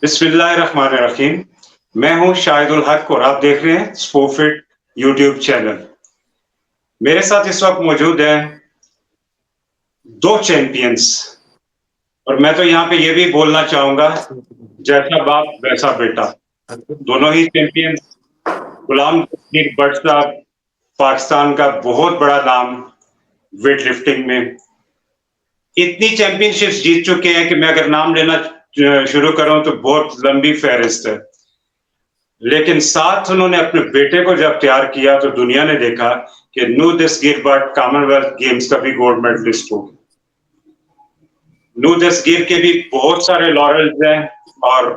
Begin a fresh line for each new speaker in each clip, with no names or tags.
بسم اللہ الرحمن الرحیم. میں ہوں شاہد الحق اور آپ دیکھ رہے ہیں اسپوفٹ یوٹیوب چینل. میرے ساتھ اس وقت موجود ہیں دو چیمپئنس، اور میں تو یہاں پہ یہ بھی بولنا چاہوں گا جیسا باپ ویسا بیٹا. دونوں ہی چیمپئنس. غلام دستگیر بٹ صاحب پاکستان کا بہت بڑا نام ویٹ لفٹنگ میں، اتنی چیمپئن شپس جیت چکے ہیں کہ میں اگر نام لینا شروع کروں تو بہت لمبی فہرست ہے. لیکن ساتھ انہوں نے اپنے بیٹے کو جب تیار کیا تو دنیا نے دیکھا کہ Noh Dastagir Butt Commonwealth games کا بھی گولڈ میڈلسٹ ہو گیا. نو دستگیر کے بھی بہت سارے لارلز ہیں، اور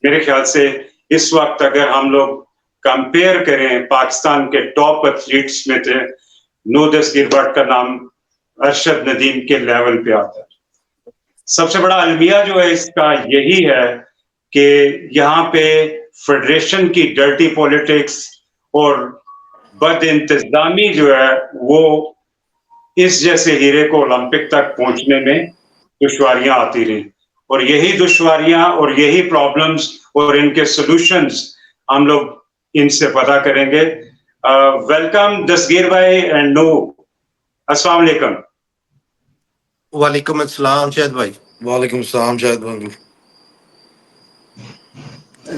میرے خیال سے اس وقت اگر ہم لوگ کمپیئر کریں پاکستان کے ٹاپ ایتھلیٹس میں تھے، نو دستگیر بٹ کا نام ارشد ندیم کے لیول پہ آتا ہے. سب سے بڑا المیہ جو ہے اس کا یہی ہے کہ یہاں پہ فیڈریشن کی ڈرٹی پولیٹکس اور بد انتظامی جو ہے وہ اس جیسے ہیرے کو اولمپک تک پہنچنے میں دشواریاں آتی رہی، اور یہی دشواریاں اور یہی پرابلمز اور ان کے سلوشنز ہم لوگ ان سے پتہ کریں گے. ویلکم دستگیر بھائی اینڈ نو. السلام علیکم.
وعلیکم السلام شاہد بھائی.
وعلیکم السلام شاہد بھائی.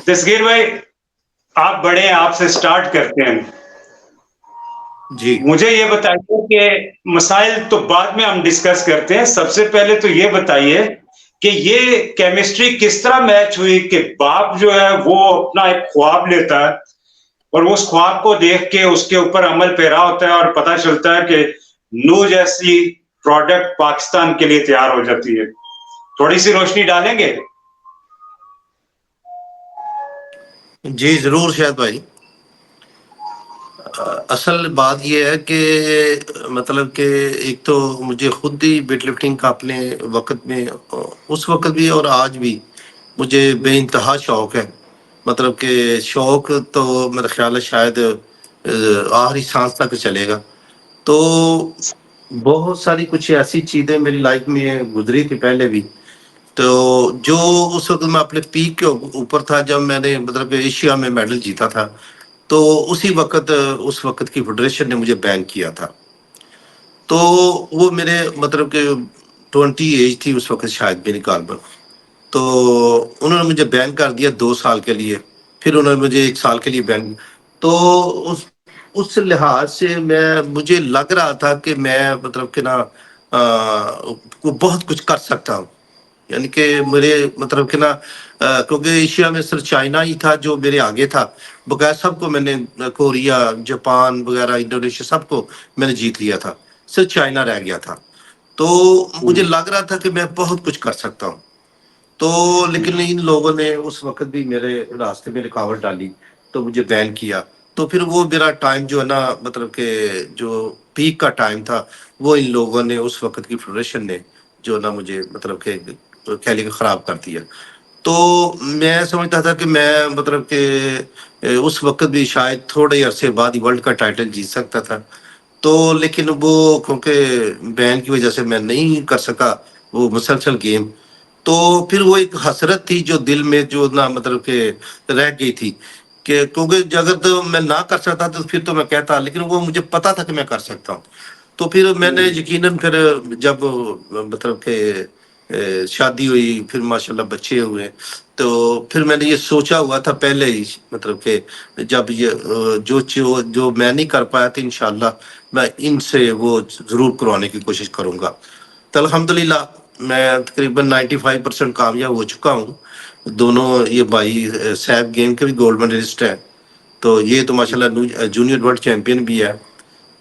دستگیر بھائی آپ بڑے ہیں، آپ سے سٹارٹ کرتے ہیں.
جی
مجھے یہ بتائیے کہ مسائل تو بعد میں ہم ڈسکس کرتے ہیں، سب سے پہلے تو یہ بتائیے کہ یہ کیمسٹری کس طرح میچ ہوئی کہ باپ جو ہے وہ اپنا ایک خواب لیتا ہے اور اس خواب کو دیکھ کے اس کے اوپر عمل پیرا ہوتا ہے اور پتہ چلتا ہے کہ نو جیسی پروڈکٹ پاکستان کے لیے تیار ہو جاتی ہے. تھوڑی سی روشنی ڈالیں گے؟
جی ضرور شاہد بھائی. اصل بات یہ ہے کہ مطلب کہ ایک تو مجھے خود ہی ویٹ لفٹنگ کا اپنے وقت میں اس وقت بھی اور آج بھی مجھے بے انتہا شوق ہے. مطلب کہ شوق تو میرا خیال ہے شاید آخری سانس تک چلے گا. تو بہت ساری کچھ ایسی چیزیں میری لائف میں گزری تھی پہلے بھی، تو جو اس وقت میں اپنے پیک کے اوپر تھا جب میں نے مطلب ایشیا میں میڈل جیتا تھا، تو اسی وقت اس وقت کی فیڈریشن نے مجھے بین کیا تھا. تو وہ میرے مطلب کہ 20 ایج تھی اس وقت شاید میری کاربن. تو انہوں نے مجھے بین کر دیا 2 سال کے لیے، پھر انہوں نے مجھے 1 سال کے لیے بین. تو اس لحاظ سے مجھے لگ رہا تھا کہ میں مطلب کہ نا بہت کچھ کر سکتا ہوں. یعنی کہ میرے مطلب کہ نا کیونکہ ایشیا میں صرف چائنا ہی تھا جو میرے آگے تھا، بغیر سب کو میں نے کوریا، جاپان وغیرہ، انڈونیشیا سب کو میں نے جیت لیا تھا، صرف چائنا رہ گیا تھا. تو مجھے لگ رہا تھا کہ میں بہت کچھ کر سکتا ہوں. تو لیکن ان لوگوں نے اس وقت بھی میرے راستے میں رکاوٹ ڈالی تو مجھے بین کیا. تو پھر وہ میرا ٹائم جو ہے نا مطلب کہ جو پیک کا ٹائم تھا وہ ان لوگوں نے اس وقت کی فیڈریشن نے جو نا مجھے مطلب کہ کھیلی کو خراب کر دیا. تو میں سمجھتا تھا کہ میں مطلب کہ اس وقت بھی شاید تھوڑے عرصے بعد ہی ورلڈ کا ٹائٹل جیت سکتا تھا. تو لیکن وہ کیونکہ بین کی وجہ سے میں نہیں کر سکا وہ مسلسل گیم. تو پھر وہ ایک حسرت تھی جو دل میں جو نا مطلب کہ رہ گئی تھی کہ کیونکہ اگر تو میں نہ کر سکتا تو پھر تو میں کہتا، لیکن وہ مجھے پتا تھا کہ میں کر سکتا ہوں. تو پھر میں نے یقیناً پھر جب مطلب کہ شادی ہوئی، پھر ماشاءاللہ بچے ہوئے، تو پھر میں نے یہ سوچا ہوا تھا پہلے ہی مطلب کہ جب یہ جو میں نہیں کر پایا تھا انشاءاللہ میں ان سے وہ ضرور کروانے کی کوشش کروں گا. تو الحمدللہ میں تقریباً 95% کامیاب ہو چکا ہوں. دونوں یہ بھائی سیف گیم کے بھی گولڈ میڈلسٹ ہیں، تو یہ تو ماشاءاللہ جونیئر ورلڈ چیمپئن بھی ہے،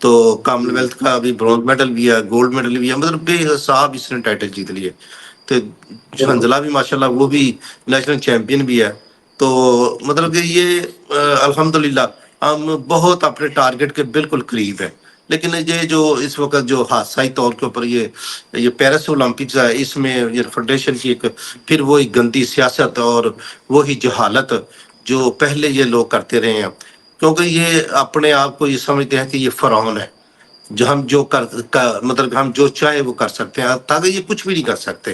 تو کامن ویلتھ کا بھی برونز میڈل بھی ہے، گولڈ میڈل بھی ہے، مطلب بے حساب اس نے ٹائٹل جیت لیے. تو حنزلہ بھی ماشاءاللہ وہ بھی نیشنل چیمپئن بھی ہے. تو مطلب کہ یہ الحمدللہ ہم بہت اپنے ٹارگٹ کے بالکل قریب ہیں. لیکن یہ جو اس وقت جو حادثائی طور کے اوپر یہ پیرس اولمپکس ہے، اس میں یہ فیڈریشن کی ایک پھر وہی گندی سیاست اور وہی جہالت جو پہلے یہ لوگ کرتے رہے ہیں، کیونکہ یہ اپنے آپ کو یہ سمجھتے ہیں کہ یہ فرعون ہے، جو ہم جو مطلب ہم جو چاہے وہ کر سکتے ہیں، تاکہ یہ کچھ بھی نہیں کر سکتے.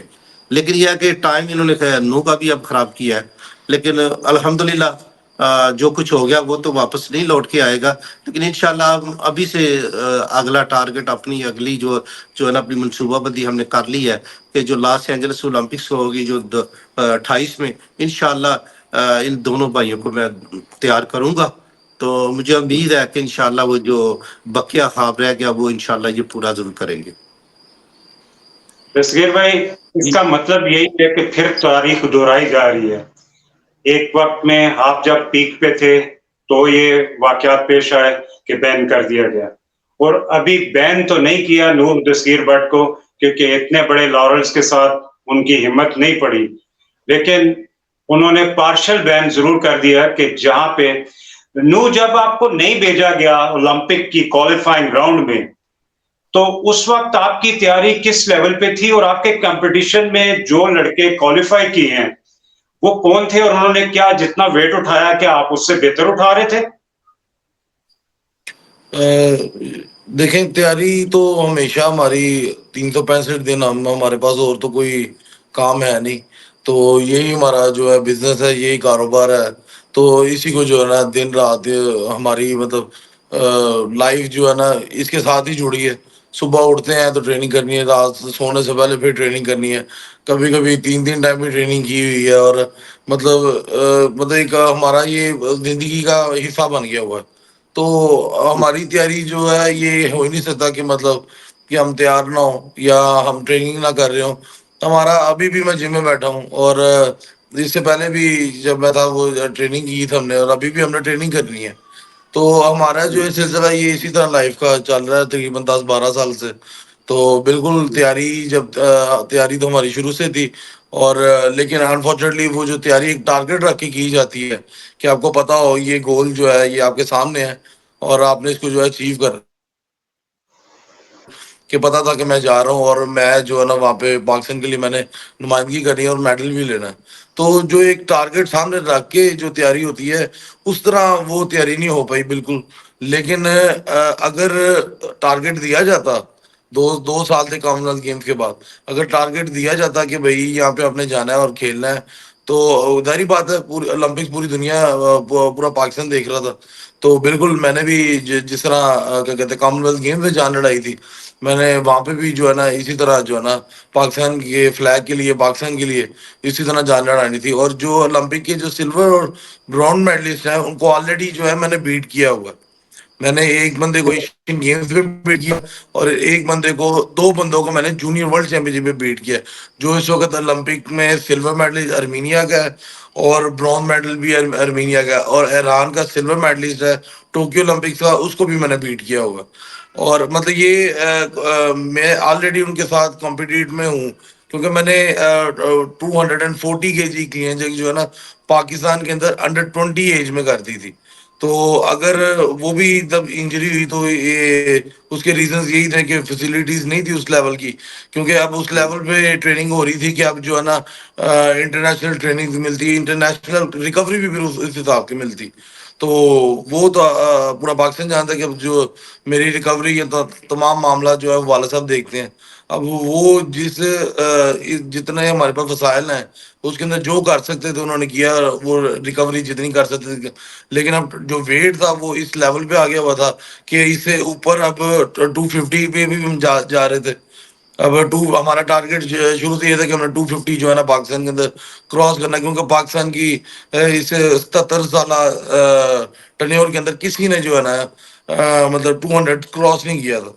لیکن یہ ہے کہ ٹائم انہوں نے نو کا بھی اب خراب کیا ہے. لیکن الحمدللہ جو کچھ ہو گیا وہ تو واپس نہیں لوٹ کے آئے گا. لیکن انشاءاللہ ابھی سے اگلا ٹارگٹ اپنی اگلی جو ہے نا اپنی منصوبہ بندی ہم نے کر لی ہے کہ جو لاس اینجلس اولمپکس ہوگی جو 28 میں انشاءاللہ ان دونوں بھائیوں کو میں تیار کروں گا. تو مجھے امید ہے کہ انشاءاللہ وہ جو بقیہ خواب رہ گیا وہ انشاءاللہ یہ پورا ضرور کریں گے.
دستگیر بھائی اس کا مطلب یہی ہے کہ پھر تاریخ دہرائی جا رہی ہے. ایک وقت میں آپ جب پیک پہ تھے تو یہ واقعات پیش آئے کہ بین کر دیا گیا, اور ابھی بین تو نہیں کیا نور دستگیر بٹ کو کیونکہ اتنے بڑے لارلز کے ساتھ ان کی ہمت نہیں پڑی, لیکن انہوں نے پارشل بین ضرور کر دیا کہ جہاں پہ جب آپ کو نہیں بھیجا گیا اولمپک کی کوالیفائنگ راؤنڈ میں تو اس وقت آپ کی تیاری کس لیول پہ تھی, اور آپ کے کمپٹیشن میں جو لڑکے کوالیفائی کیے ہیں وہ کون تھے, اور انہوں نے کیا جتنا ویٹ اٹھایا کیا آپ اس سے بہتر اٹھا رہے تھے؟
دیکھیں تیاری تو ہمیشہ ہماری 365 دن ہمارے پاس اور تو کوئی کام ہے نہیں, تو یہی ہمارا جو ہے بزنس ہے, یہی کاروبار ہے, تو اسی کو جو ہے نا دن رات ہماری مطلب لائف جو ہے نا اس کے ساتھ ہی جڑی ہے. صبح اٹھتے ہیں تو ٹریننگ کرنی ہے, رات سونے سے پہلے پھر ٹریننگ کرنی ہے, کبھی کبھی 3 ٹائم بھی ٹریننگ کی ہوئی ہے, اور مطلب ایک ہمارا یہ زندگی کا حصہ بن گیا ہوا ہے. تو ہماری تیاری جو ہے یہ ہو ہی نہیں سکتا کہ مطلب کہ ہم تیار نہ ہوں یا ہم ٹریننگ نہ کر رہے ہوں. ہمارا ابھی بھی میں جم میں بیٹھا ہوں, اور اس سے پہلے بھی جب میں تھا وہ ٹریننگ کی تھی ہم نے, اور ابھی بھی ہم نے ٹریننگ کرنی ہے. تو ہمارا جو ہے سلسلہ یہ اسی طرح لائف کا چل رہا ہے تقریباً 10-12 سال سے. تو بالکل تیاری تو ہماری شروع سے تھی, اور لیکن انفارچونیٹلی وہ جو تیاری ایک ٹارگیٹ رکھ کے کی جاتی ہے کہ آپ کو پتا ہو یہ گول جو ہے یہ آپ کے سامنے ہے اور آپ نے اس کو جو ہے اچیو کر کہ پتا تھا کہ میں جا رہا ہوں, اور میں جو ہے نا وہاں پہ پاکستان کے لیے میں نے نمائندگی کرنی ہے اور میڈل بھی لینا ہے. تو جو ایک ٹارگیٹ سامنے رکھ کے جو تیاری ہوتی ہے اس طرح وہ تیاری نہیں ہو پائی بالکل. لیکن اگر ٹارگیٹ دیا جاتا 2 سال تھے کامن ویلتھ گیمز کے بعد, اگر ٹارگیٹ دیا جاتا کہ بھائی یہاں پہ آپ نے جانا ہے اور کھیلنا ہے, تو ظاہری بات ہے پوری اولمپکس پوری دنیا پورا پاکستان دیکھ رہا تھا. تو بالکل میں نے بھی جس طرح کیا کہتے ہیں کامن ویلتھ گیم میں جان لڑائی تھی, میں نے وہاں پہ بھی جو ہے نا اسی طرح جو ہے نا پاکستان کے فلیگ کے لیے پاکستان کے لیے اسی طرح جان لڑانی تھی. اور جو اولمپک کے جو سلور اور برونز میڈلسٹ ہیں ان کو آلریڈی جو ہے میں نے بیٹ کیا ہوا. میں نے ایک بندے کو ایشین گیمز میں بیٹ کیا, اور ایک بندے کو 2 بندوں کو میں نے جونیئر ورلڈ چیمپئن شپ میں بیٹ کیا, جو اس وقت اولمپک میں سلور میڈل ارمینیا کا ہے اور برونز میڈل بھی ارمینیا کا ہے, اور ایران کا سلور میڈلسٹ ہے ٹوکیو اولمپکس کا, اس کو بھی میں نے بیٹ کیا ہوگا. اور مطلب یہ میں آلریڈی ان کے ساتھ کمپٹیٹ میں ہوں, کیونکہ میں نے 240 kg کی ہیں جو ہے نا پاکستان کے اندر انڈر 20 ایج میں کرتی تھی. تو اگر وہ بھی جب انجری ہوئی تو یہ اس کے ریزنز یہی تھے کہ فیسلٹیز نہیں تھی اس لیول کی, کیونکہ اب اس لیول پہ ٹریننگ ہو رہی تھی کہ اب جو ہے نا انٹرنیشنل ٹریننگ ملتی, انٹرنیشنل ریکوری بھی پھر اس حساب کی ملتی. تو وہ تو پورا پاکستان جانتا ہے کہ اب جو میری ریکوری ہے تو تمام معاملات جو ہے والد صاحب دیکھتے ہیں. اب وہ جتنے ہمارے پاس وسائل ہیں اس کے اندر جو کر سکتے تھے انہوں نے کیا, وہ ریکوری جتنی کر سکتے تھے. لیکن اب جو ویٹ تھا وہ اس لیول پہ آ گیا ہوا تھا کہ اس سے اوپر اب 250 پہ بھی ہم جا رہے تھے. اب ہمارا ٹارگیٹ شروع سے یہ تھا کہ ہم نے 250 جو ہے نا پاکستان کے اندر کراس کرنا, کیونکہ پاکستان کی اس 77 سالہ ٹنیور کے اندر کسی نے جو ہے نا مطلب 200 کراس نہیں کیا تھا.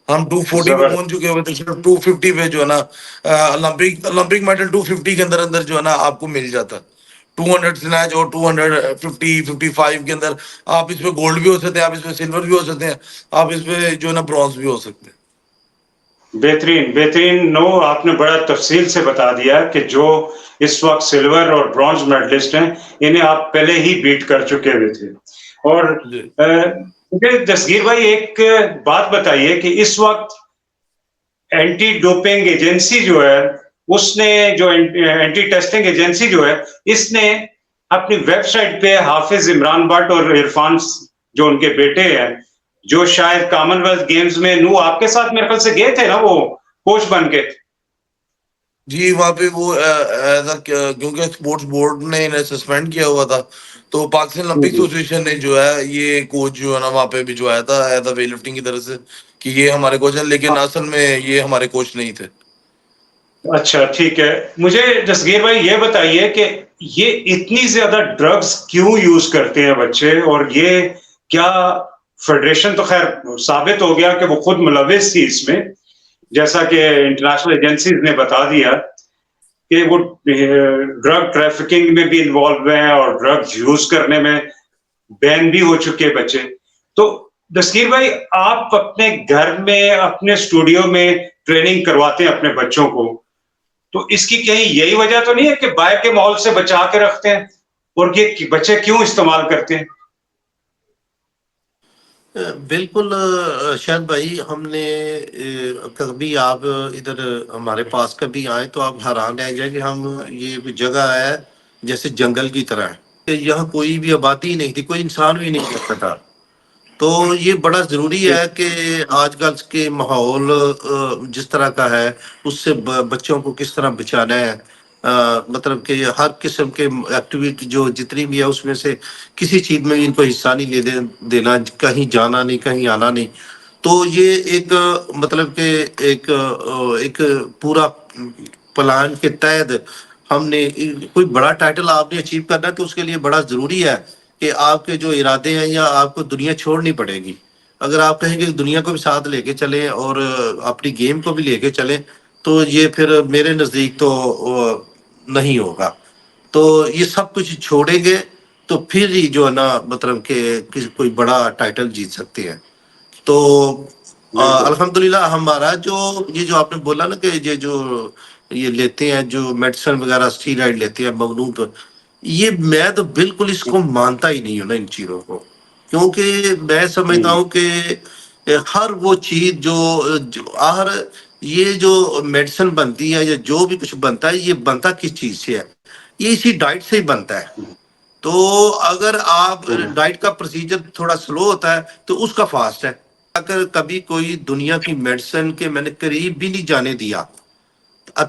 ہم 240 پہ
زبردست.
پہنچ چکے ہوئے تھے, صرف 250 پہ جو ہے نا اولمپک میڈل 250 کے اندر جو ہے نا آپ کو مل جاتا. 200 سنیچ اور 250-55 کے اندر آپ اس پہ گولڈ بھی ہو سکتے ہیں, آپ اس پہ سلور بھی ہو سکتے ہیں, آپ اس پہ جو ہے نا برونز بھی ہو سکتے ہیں.
بہترین بہترین نو, آپ نے بڑا تفصیل سے بتا دیا کہ جو اس وقت سلور اور برونز میڈلسٹ ہیں انہیں آپ پہلے ہی بیٹ کر چکے ہوئے تھے. اور
جی
دستگیر بھائی ایک بات بتائیے کہ اس وقت اینٹی ڈوپنگ ایجنسی جو ہے اس نے جو اینٹی ٹیسٹنگ ایجنسی جو ہے اس نے اپنی ویب سائٹ پہ حافظ عمران بٹ اور عرفان جو ان کے بیٹے ہیں جو شاید کامن ویلتھ گیمز میں آپ کے ساتھ میرے خیال سے گئے تھے نا وہ کوچ بن کے.
جی وہاں پہ وہ کیونکہ اسپورٹس بورڈ نے انہیں سسپینڈ کیا ہوا تھا، تو پاکستان اولمپک ایسوسیشن نے جو ہے یہ کوچ جو ہے نا وہاں پہ بھجوایا تھا ایز اے ویٹ لفٹنگ کی طرف سے کہ یہ ہمارے کوچ ہیں، لیکن اصل میں یہ ہمارے کوچ نہیں تھے۔
اچھا ٹھیک ہے، مجھے دستگیر بھائی یہ بتائیے کہ یہ اتنی زیادہ ڈرگز کیوں یوز کرتے ہیں بچے، اور یہ کیا فیڈریشن تو خیر ثابت ہو گیا کہ وہ خود ملوث تھی اس میں، جیسا کہ انٹرنیشنل ایجنسیز نے بتا دیا کہ وہ ڈرگ ٹریفکنگ میں بھی انوالو ہیں اور ڈرگ یوز کرنے میں بین بھی ہو چکے بچے۔ تو دستگیر بھائی، آپ اپنے گھر میں اپنے اسٹوڈیو میں ٹریننگ کرواتے ہیں اپنے بچوں کو، تو اس کی کہیں یہی وجہ تو نہیں ہے کہ باہر کے ماحول سے بچا کے رکھتے ہیں، اور یہ بچے کیوں استعمال کرتے ہیں؟
بالکل شاید بھائی، ہم نے کبھی آپ ادھر ہمارے پاس کبھی آئے تو آپ حیران رہ جائیں کہ ہم یہ جگہ ہے جیسے جنگل کی طرح ہے، کہ یہاں کوئی بھی آبادی نہیں تھی، کوئی انسان بھی نہیں رہتا تھا۔ تو یہ بڑا ضروری ہے کہ آج کل کے ماحول جس طرح کا ہے اس سے بچوں کو کس طرح بچانا ہے، مطلب کہ ہر قسم کے ایکٹیویٹی جو جتنی بھی ہے اس میں سے کسی چیز میں ان کو حصہ نہیں دینا، کہیں جانا نہیں، کہیں آنا نہیں۔ تو یہ ایک مطلب کہ ایک پورا پلان کے تحت ہم نے کوئی بڑا ٹائٹل آپ نے اچیو کرنا ہے تو اس کے لیے بڑا ضروری ہے کہ آپ کے جو ارادے ہیں، یا آپ کو دنیا چھوڑنی پڑے گی۔ اگر آپ کہیں کہ دنیا کو بھی ساتھ لے کے چلیں اور اپنی گیم کو بھی لے کے چلیں تو یہ پھر میرے نزدیک تو نہیں ہوگا۔ تو یہ سب کچھ چھوڑیں گے تو پھر ہی جو ہے نا مطلب کہ کوئی بڑا ٹائٹل جیت سکتے ہیں۔ تو
بالکل
الحمدللہ ہمارا یہ جو آپ نے بولا نا کہ یہ جو یہ لیتے ہیں جو میڈیسن وغیرہ اسٹیرائڈ لیتے ہیں مغلوط، یہ میں تو بالکل اس کو مانتا ہی نہیں ہوں نا ان چیزوں کو، کیونکہ میں سمجھتا ہوں کہ ہر وہ چیز ہر یہ جو میڈیسن بنتی ہے یا جو بھی کچھ بنتا ہے، یہ بنتا کس چیز سے ہے؟ یہ اسی ڈائٹ سے ہی بنتا ہے۔ تو اگر آپ ڈائٹ کا پروسیجر تھوڑا سلو ہوتا ہے تو اس کا فاسٹ ہے۔ اگر کبھی کوئی دنیا کی میڈیسن کے میں نے قریب بھی نہیں جانے دیا،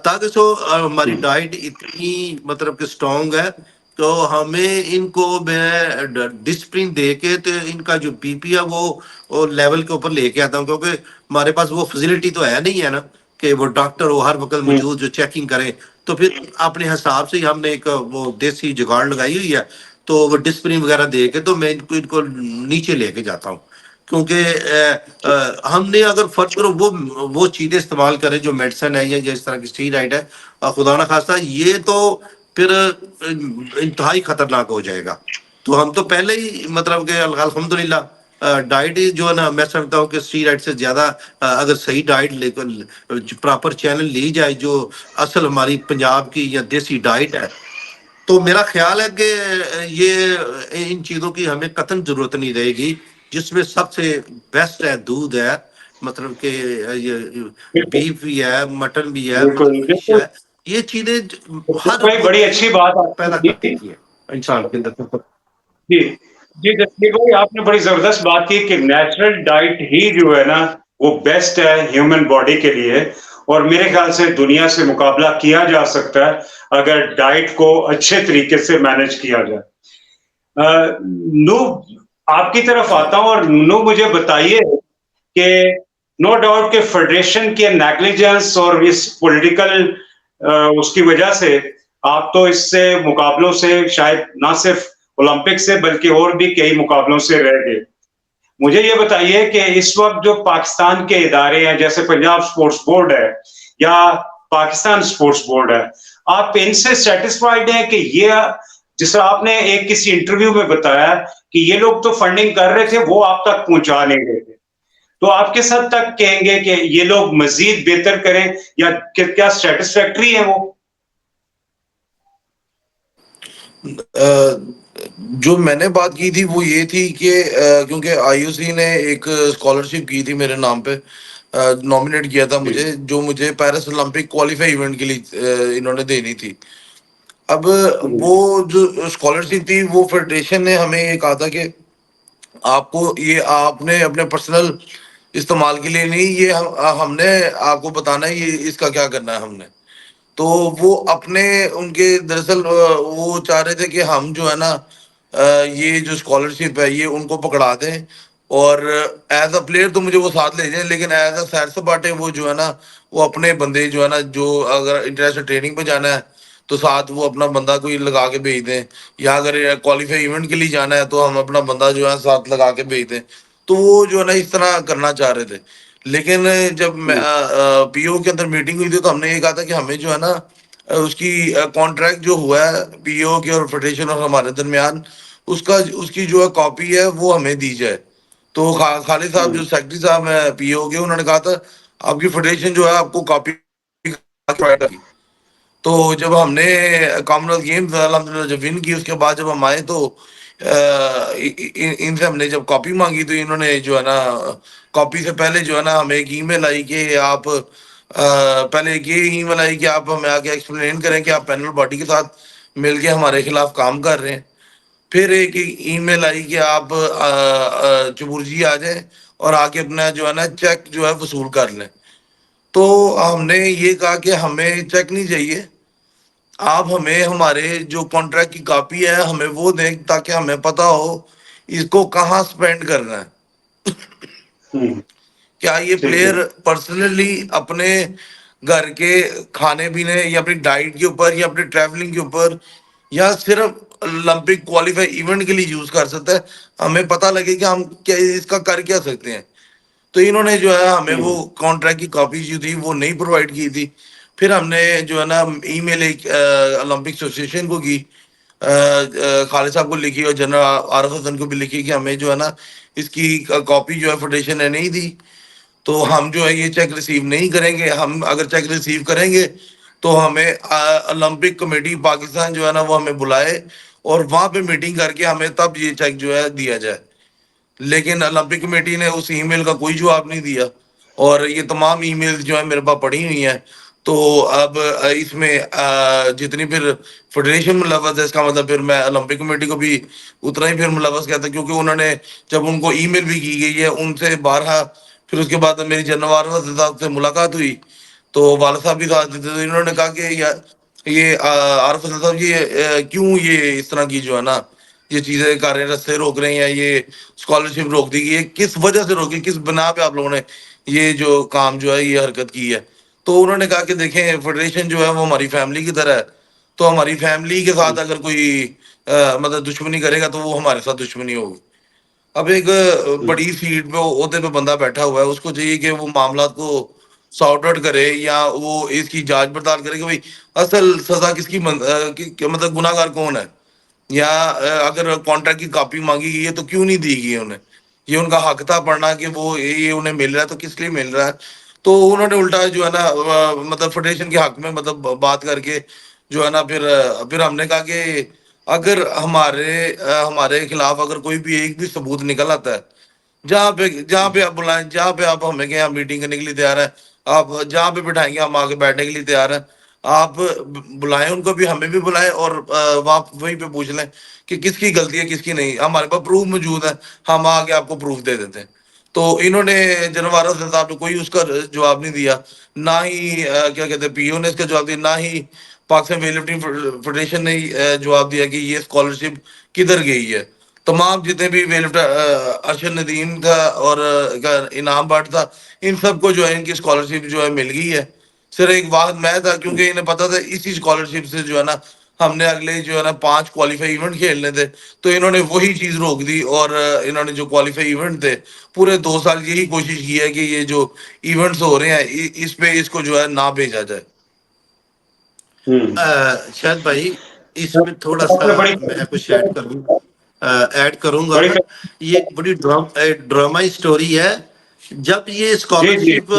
تاکہ ہماری ڈائٹ اتنی مطلب کہ سٹرونگ ہے تو ہمیں ان کو میں ڈسپلن دے کے تو ان کا جو بی پی ہے وہ لیول کے اوپر لے کے آتا ہوں، کیونکہ ہمارے پاس وہ فیسلٹی تو ہے نہیں ہے نا کہ وہ ڈاکٹر ہو ہر وقت موجود جو چیکنگ کرے۔ تو پھر اپنے حساب سے ہی ہم نے ایک وہ دیسی جگاڑ لگائی ہوئی ہے، تو وہ ڈسپلن وغیرہ دے کے تو میں ان کو نیچے لے کے جاتا ہوں، کیونکہ ہم نے اگر فرض کرو وہ چیزیں استعمال کریں جو میڈیسن ہے یا جس طرح کی اسٹیرائڈ ہے، خدا نہ خواستہ یہ تو پھر انتہائی خطرناک ہو جائے گا۔ تو ہم تو پہلے ہی مطلب کہ الحمدللہ ڈائٹ جو ہے نا، میں سمجھتا ہوں کہ اسٹیرائڈ سے زیادہ اگر صحیح ڈائٹ لے کر پراپر چینل لی جائے جو اصل ہماری پنجاب کی یا دیسی ڈائٹ ہے، تو میرا خیال ہے کہ یہ ان چیزوں کی ہمیں قطعاً ضرورت نہیں رہے گی۔ جس میں سب سے بیسٹ ہے دودھ ہے، مطلب کہ یہ
بالکل
بیف بھی ہے، مٹن بھی ہے،
بالکل
فش
بالکل
ہے، یہ چیزیں ہر
بھائی،
وہ
بڑی
چیز
اچھی بات آپ
پیدا
نے
کر
کی۔
دیتی ہے انسان کے اندر۔
جی جی جسٹی بھائی، آپ نے بڑی زبردست بات کی کہ نیچرل ڈائٹ ہی جو ہے نا وہ بیسٹ ہے ہیومن باڈی کے لیے، اور میرے خیال سے دنیا سے مقابلہ کیا جا سکتا ہے اگر ڈائٹ کو اچھے طریقے سے مینج کیا جائے۔ نو، آپ کی طرف
جی
آتا ہوں، اور نو مجھے بتائیے کہ نو ڈاؤٹ کہ فیڈریشن کے نیگلیجنس اور اس پولیٹیکل اس کی وجہ سے آپ تو اس سے مقابلوں سے شاید نہ صرف اولمپک سے بلکہ اور بھی کئی مقابلوں سے رہ گئے۔ مجھے یہ بتائیے کہ اس وقت جو پاکستان کے ادارے ہیں جیسے پنجاب سپورٹس بورڈ ہے یا پاکستان سپورٹس بورڈ ہے، آپ ان سے سیٹسفائیڈ ہیں کہ یہ جس طرح آپ نے ایک کسی انٹرویو میں بتایا کہ یہ لوگ تو فنڈنگ کر رہے تھے، وہ آپ تک پہنچا نہیں رہے تھے، تو آپ کس حد تک کہیں گے کہ یہ لوگ مزید بہتر کریں، یا کیا سیٹسفیکٹری ہیں وہ؟
جو میں نے بات کی تھی وہ یہ تھی کہ کیونکہ آئی او سی نے ایک اسکالرشپ کی تھی میرے نام پہ، نامنیٹ کیا تھا
جی
مجھے، جو مجھے پیرس اولمپک کوالیفائی ایونٹ کے لیے انہوں نے دینی تھی۔ اب
جی
وہ جو اسکالرشپ تھی وہ فیڈریشن نے ہمیں یہ کہا تھا کہ آپ کو یہ آپ نے اپنے پرسنل استعمال کے لیے نہیں، یہ ہم نے آپ کو بتانا ہے یہ اس کا کیا کرنا ہے ہم نے۔ تو وہ اپنے ان کے دراصل وہ چاہ رہے تھے کہ ہم جو ہے نا یہ جو اسکالرشپ ہے یہ ان کو پکڑا دیں اور ایز اے پلیئر تو مجھے وہ ساتھ لے جائیں، لیکن ایز اے سیر سپاٹے وہ جو ہے نا وہ اپنے بندے جو ہے نا جو اگر انٹرنیشنل ٹریننگ پہ جانا ہے تو ساتھ وہ اپنا بندہ کوئی لگا کے بھیج دیں، یا اگر کوالیفائی ایونٹ کے لیے جانا ہے تو ہم اپنا بندہ جو ہے ساتھ لگا کے بھیج دیں. تو وہ جو ہے نا اس طرح کرنا چاہ رہے تھے. لیکن جب پی او کے اندر میٹنگ ہوئی تھی تو ہم نے یہ کہا تھا کہ ہمیں جو ہے نا اس کی کانٹریکٹ جو ہوا ہے پی او کے اور فیڈریشن اور ہمارے درمیان اس کی جو ہے کاپی ہے وہ ہمیں دی جائے. تو خالد صاحب جو سیکرٹری صاحب ہیں پی او کے، انہوں نے کہا تھا آپ کی فیڈریشن جو ہے آپ کو کاپی. تو جب ہم نے کامن ویلتھ گیمز الحمد للہ جب ون کی اس کے بعد جب ہم آئے تو ان سے ہم نے جب کاپی مانگی تو انہوں نے جو ہے نا کاپی سے پہلے جو ہے نا ہمیں ایک ای میل آئی کہ آپ پہلے ایک یہ ای میل آئی کہ آپ ہمیں آگے ایکسپلین کریں کہ آپ پینل باڈی کے ساتھ مل کے ہمارے خلاف کام کر رہے ہیں. پھر ایک ای میل آئی کہ آپ چبرجی آ جائیں اور آ کے اپنا جو ہے نا چیک جو ہے وصول کر لیں. تو ہم نے یہ کہا کہ ہمیں چیک نہیں چاہیے، آپ ہمیں ہمارے جو کانٹریکٹ کی کاپی ہے ہمیں وہ دیں تاکہ ہمیں پتہ ہو اس کو کہاں سپینڈ کرنا ہے. کیا یہ
ٹھیک ہے.
پلیئر پرسنلی اپنے گھر کے کھانے پینے یا اپنی ڈائٹ کے اوپر یا اپنی ٹریولنگ کے اوپر یا صرف اولمپک کوالیفائی ایونٹ کے لیے یوز کر سکتا ہے، ہمیں پتہ لگے کہ ہم کیا اس کا کر کیا سکتے ہیں. تو انہوں نے جو ہے ہمیں وہ کانٹریکٹ کی کاپی جو تھی وہ نہیں پرووائڈ کی تھی. پھر ہم نے جو ہے نا ای میل ایک اولمپک ایسوسیشن کو کی، خالد صاحب کو لکھی اور جنرل عارف حسن کو بھی لکھی کہ ہمیں جو ہے نا اس کی کاپی جو ہے فیڈریشن نے نہیں دی، تو ہم جو ہے یہ چیک ریسیو نہیں کریں گے. ہم اگر چیک ریسیو کریں گے تو ہمیں اولمپک کمیٹی پاکستان جو ہے نا وہ ہمیں بلائے اور وہاں پہ میٹنگ کر کے ہمیں تب یہ چیک جو ہے دیا جائے. لیکن اولمپک کمیٹی نے اس ای میل کا کوئی جواب نہیں دیا اور یہ تمام ای میل جو ہے میرے پاس پڑھی ہوئی ہیں. تو اب اس میں جتنی پھر فیڈریشن ملوث ہے اس کا مطلب پھر میں اولمپک کمیٹی کو بھی اتنا ہی پھر ملوث کہتا، کیونکہ انہوں نے جب ان کو ای میل بھی کی گئی ہے ان سے بارہا. پھر اس کے بعد میری جنرل عارف صاحب سے ملاقات ہوئی تو والد صاحب بھی ساتھ دیتے، انہوں نے کہا کہ یہ عارف صاحب یہ کیوں یہ اس طرح کی جو ہے نا یہ چیزیں کر رہے ہیں، رستے روک رہے ہیں، یہ اسکالرشپ روک دی گئی ہے، کس وجہ سے روکی، کس بنا پہ آپ لوگوں نے یہ جو کام جو ہے یہ حرکت کی ہے. تو انہوں نے کہا کہ دیکھیں فیڈریشن جو ہے وہ ہماری فیملی کی طرح ہے، تو ہماری فیملی کے ساتھ اگر کوئی مطلب دشمنی کرے گا تو وہ ہمارے ساتھ دشمنی ہوگی. اب ایک بڑی سیٹ پہ عہدے پہ بندہ بیٹھا ہوا ہے، اس کو چاہیے کہ وہ معاملات کو سارٹ آؤٹ کرے یا وہ اس کی جانچ پڑتال کرے کہ بھائی اصل سزا کس کی مطلب گناہ گار کون ہے، یا اگر کانٹریکٹ کی کاپی مانگی گئی ہے تو کیوں نہیں دی گئی انہیں. یہ ان کا حق تھا پڑھنا کہ وہ یہ انہیں مل رہا ہے تو کس لیے مل رہا ہے. تو انہوں نے الٹا جو ہے نا مطلب فیڈریشن کے حق میں مطلب بات کر کے جو ہے نا پھر ہم نے کہا کہ اگر ہمارے خلاف اگر کوئی بھی ایک بھی ثبوت نکل آتا ہے، جہاں پہ آپ بلائیں، جہاں پہ آپ ہمیں کہ ہم میٹنگ کرنے کے لیے تیار ہیں، آپ جہاں پہ بٹھائیں گے ہم آگے بیٹھنے کے لیے تیار ہیں. آپ بلائیں ان کو بھی، ہمیں بھی بلائیں اور وہیں پہ پوچھ لیں کہ کس کی غلطی ہے کس کی نہیں. ہمارے پاس پروف موجود ہے، ہم آگے آپ کو پروف دے دیتے ہیں. تو انہوں نے جنرل عارف صاحب نے کوئی اس کا جواب نہیں دیا، نہ ہی کیا کہتے ہیں پی او نے اس کا جواب دیا، نہ ہی پاکستان ویٹ لفٹنگ فیڈریشن نے جواب دیا کہ یہ اسکالرشپ کدھر گئی ہے. تمام جتنے بھی ویٹ لفٹر ارشد ندیم تھا اور انعام بٹ تھا، ان سب کو جو ہے ان کی اسکالرشپ جو ہے مل گئی ہے. صرف ایک واحد میں تھا کیونکہ انہیں پتا تھا اسی اسکالرشپ سے جو ہے نا ہم نے اگلے جو ہے نا 5 کوالیفائی ایونٹ کھیلنے تھے، تو انہوں نے وہی چیز روک دی اور انہوں نے جو کوالیفائی ایونٹ تھے پورے 2 سال یہی کوشش کی ہے کہ یہ جو ایونٹس ہو رہے ہیں اس پہ اس کو جو ہے نہ بھیجا جائے.
شاید بھائی اس میں تھوڑا سا
بڑی
میں کچھ ایڈ کروں گا.
بڑی
یہ ایک بڑی ڈرامائی سٹوری ہے. جب یہ
جی جی
اسکالرشپ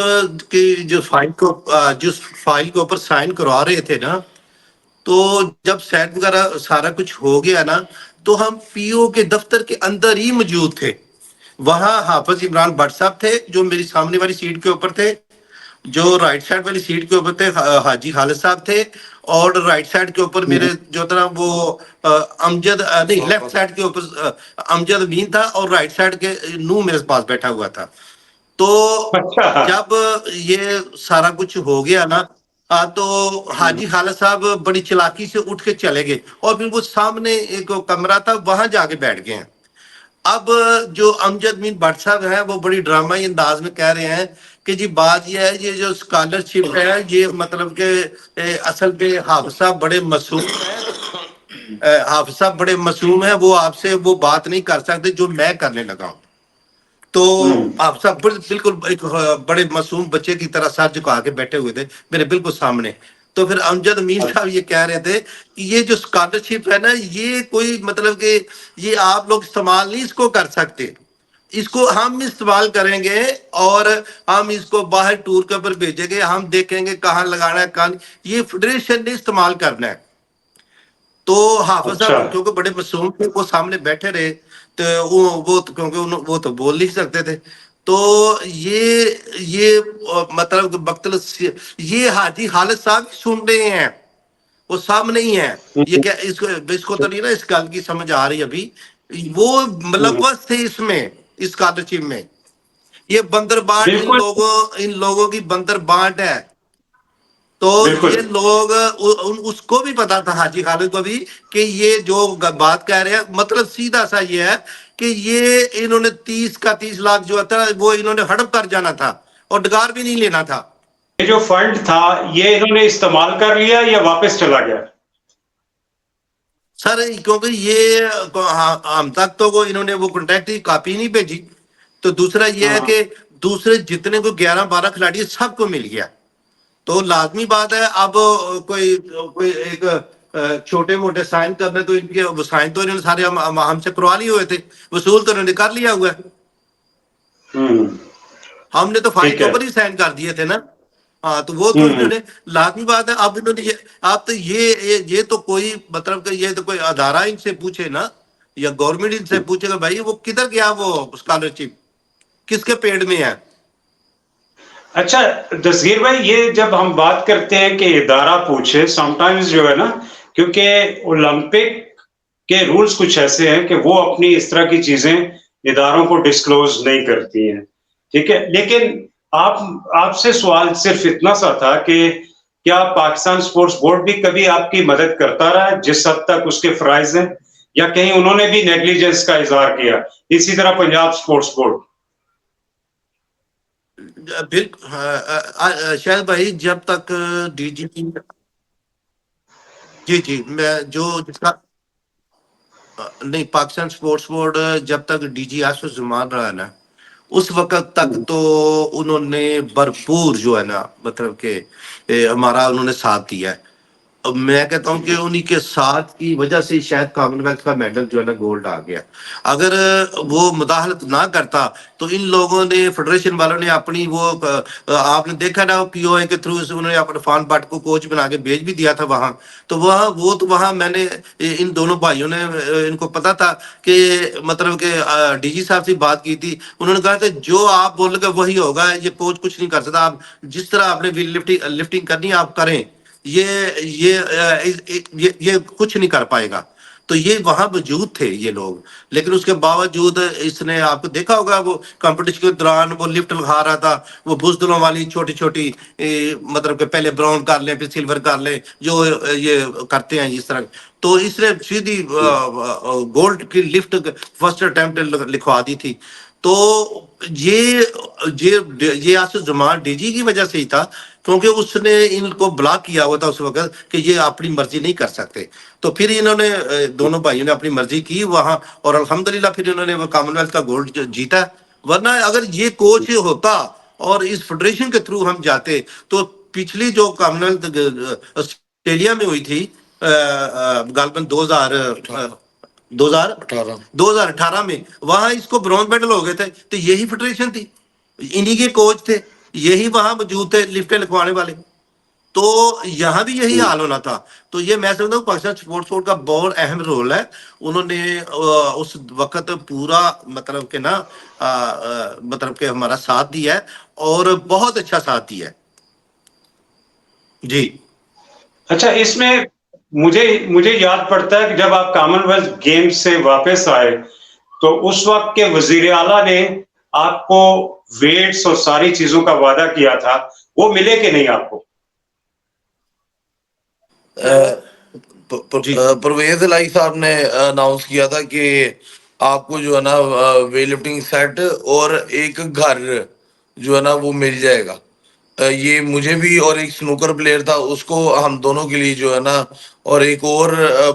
کی جو فائل کے اوپر سائن کروا رہے تھے نا، تو جب سیٹ وغیرہ سارا کچھ ہو گیا نا تو ہم پی او کے دفتر کے اندر ہی موجود تھے. وہاں حافظ عمران بٹ صاحب تھے جو میری سامنے والی سیٹ کے اوپر تھے، جو رائٹ سائڈ والی سیٹ کے اوپر تھے حاجی خالد صاحب تھے، اور رائٹ سائڈ کے اوپر میرے جو تھا وہ امجد نہیں، لیفٹ سائڈ کے اوپر امجد امین تھا اور رائٹ سائڈ کے نو میرے پاس بیٹھا ہوا تھا. تو
اچھا.
جب یہ سارا کچھ ہو گیا نا، تو ہم پی او کے دفتر کے اندر ہی موجود تھے. وہاں حافظ عمران بٹ صاحب تھے جو میری سامنے والی سیٹ کے اوپر تھے، جو رائٹ سائڈ والی سیٹ کے اوپر تھے امجد امین تھا اور رائٹ سائڈ کے نو میرے پاس بیٹھا ہوا تھا. تو تو حاجی خالد صاحب بڑی چلاکی سے اٹھ کے چلے گئے اور پھر وہ سامنے ایک کمرہ تھا وہاں جا کے بیٹھ گئے ہیں. اب جو امجد مین بٹ صاحب ہیں وہ بڑی ڈرامائی انداز میں کہہ رہے ہیں کہ جی بات یہ ہے یہ جو اسکالرشپ ہے یہ مطلب کہ اصل پہ حافظ صاحب بڑے معصوم ہیں، حافظ صاحب بڑے معصوم ہیں، وہ آپ سے وہ بات نہیں کر سکتے جو میں کرنے لگا ہوں. تو آپ صاحب بالکل ایک بڑے معصوم بچے کی طرح سر جھکا کے بیٹھے ہوئے تھے میرے بالکل سامنے. تو پھر امجد امین صاحب یہ کہہ رہے تھے کہ یہ جو اسکالرشپ ہے نا یہ کوئی مطلب کہ یہ آپ لوگ استعمال نہیں اس کو کر سکتے، اس کو ہم استعمال کریں گے اور ہم اس کو باہر ٹور کے اوپر بھیجیں گے، ہم دیکھیں گے کہاں لگانا ہے کہاں، یہ فیڈریشن نے استعمال کرنا ہے. تو حافظ
اچھا.
صاحب کیونکہ بڑے معصوم تھے وہ سامنے بیٹھے رہے تو وہ کیونکہ وہ تو بول نہیں سکتے تھے. تو یہ مطلب یہ حاجی خالد صاحب سن رہے ہیں، وہ سامنے ہی ہیں. یہ کیا اس کو تو نہیں نا اس گل کی سمجھ آ رہی ابھی، وہ ملوث تھے اس میں، اس اسکالرشپ میں. یہ بندر بانٹ
بالکل
ان لوگوں کی بندر بانٹ ہے. تو
بالکل.
یہ لوگ اس کو بھی پتا تھا حاجی خالد کو بھی کہ یہ جو بات کہہ رہے ہیں مطلب سیدھا سا یہ ہے کہ یہ انہوں نے 30 جو تھا وہ انہوں نے ہڑپ کر جانا تھا اور ڈگار بھی نہیں لینا تھا.
یہ جو فنڈ تھا یہ انہوں نے استعمال کر لیا یا واپس چلا گیا؟
سر کیونکہ یہ ہم تک تو وہ انہوں نے وہ کانٹیکٹ کی کاپی نہیں بھیجی. تو دوسرا یہ ہے کہ دوسرے جتنے کو 11-12 کھلاڑی سب کو مل گیا. تو لازمی بات ہے اب کوئی ایک چھوٹے موٹے سائن کرنے تو ان کے سائن تو انہوں نے سارے ہم سے کروا لیے ہوئے تھے، وصول تو انہوں نے کر لیا ہوا ہے. ہم نے تو فائل
ٹھیک
کے
ہے.
اوپر ہی سائن کر دیے تھے نا. ہاں تو وہ تو انہوں نے لازمی بات ہے اب انہوں نے اب تو یہ تو کوئی مطلب کہ یہ تو کوئی ادارہ ان سے پوچھے نا یا گورنمنٹ ان سے پوچھے گا بھائی وہ کدھر گیا وہ اسکالرشپ کس کے پیڑ میں ہے.
اچھا دستگیر بھائی، یہ جب ہم بات کرتے ہیں کہ ادارہ پوچھے، سم ٹائمز جو ہے نا، کیونکہ اولمپک کے رولز کچھ ایسے ہیں کہ وہ اپنی اس طرح کی چیزیں اداروں کو ڈسکلوز نہیں کرتی ہیں، ٹھیک ہے. لیکن آپ سے سوال صرف اتنا سا تھا کہ کیا پاکستان سپورٹس بورڈ بھی کبھی آپ کی مدد کرتا رہا ہے جس حد تک اس کے فرائض ہیں، یا کہیں انہوں نے بھی نیگلیجنس کا اظہار کیا؟ اسی طرح پنجاب سپورٹس بورڈ.
بالکل شاید بھائی جب تک ڈی جی جی میں جس کا نہیں پاکستان سپورٹس بورڈ جب تک ڈی جی آصف زمان رہا ہے نا اس وقت تک تو انہوں نے بھرپور جو ہے نا مطلب کہ ہمارا انہوں نے ساتھ دیا ہے. اب میں کہتا ہوں کہ انہی کے ساتھ کی وجہ سے شاید کامن ویلتھ کا میڈل جو ہے نا گولڈ آ گیا. اگر وہ مداخلت نہ کرتا تو ان لوگوں نے فیڈریشن والوں نے اپنی وہ آپ نے دیکھا نا پی او اے کے تھرو انہوں نے اپنے عرفان بٹ کو کوچ بنا کے بھیج بھی دیا تھا وہاں. تو وہاں میں نے ان دونوں بھائیوں نے ان کو پتا تھا کہ مطلب کہ ڈی جی صاحب سے بات کی تھی، انہوں نے کہا کہ جو آپ بول گے وہی ہوگا، یہ کوچ کچھ نہیں کر سکتا، آپ جس طرح آپ نے لفٹنگ کرنی ہے آپ کریں، یہ کچھ نہیں کر پائے گا. تو یہ وہاں موجود تھے یہ لوگ، لیکن اس کے باوجود اس نے آپ کو دیکھا ہوگا وہ کمپٹیشن کے دوران وہ لفٹ لگا رہا تھا، وہ بزدلوں والی چھوٹی چھوٹی مطلب کہ پہلے براؤن کر لیں پھر سلور کر لیں جو یہ کرتے ہیں اس طرح. تو اس نے سیدھی گولڈ کی لفٹ فرسٹ اٹمپٹ لکھوا دی تھی. تو یہ آصف زمان ڈی جی کی وجہ سے ہی تھا کیونکہ اس نے ان کو بلاک کیا ہوا تھا اس وقت کہ یہ اپنی مرضی نہیں کر سکتے. تو پھر انہوں نے دونوں بھائیوں نے اپنی مرضی کی وہاں اور الحمدللہ پھر انہوں نے وہ کامن ویلتھ کا گولڈ جیتا. ورنہ اگر یہ کوچ ہوتا اور اس فیڈریشن کے تھرو ہم جاتے تو پچھلی جو کامن ویلتھ آسٹریلیا میں ہوئی تھی غالباً 2018 میں وہاں اس کو برونز میڈل ہو گئے تھے. تو یہی فیڈریشن تھی، انہی کے کوچ تھے، یہی وہاں موجود تھے لفٹیں لکھوانے والے. تو یہاں بھی یہی حال ہونا تھا. تو یہ میں سمجھتا ہوں پاکستان سپورٹس بورڈ کا بہت اہم رول ہے. انہوں نے اس وقت پورا مطلب کہ نا مطلب کہ ہمارا ساتھ دیا ہے اور بہت اچھا ساتھ دیا ہے. جی
اچھا، اس میں مجھے یاد پڑتا ہے کہ جب آپ کامن ویلتھ گیمز سے واپس آئے تو اس وقت کے وزیر اعلیٰ نے آپ کو ویٹس اور ساری چیزوں کا وعدہ کیا تھا، وہ ملے کہ نہیں آپ کو؟
جی
پرویز الہی صاحب نے اناؤنس کیا تھا کہ آپ کو جو ہے نا ویٹ لفٹنگ سیٹ اور ایک گھر جو ہے نا وہ مل جائے گا. یہ مجھے بھی اور ایک سنوکر پلیئر تھا اس کو ہم دونوں کے لیے جو ہے نا اور ایک اور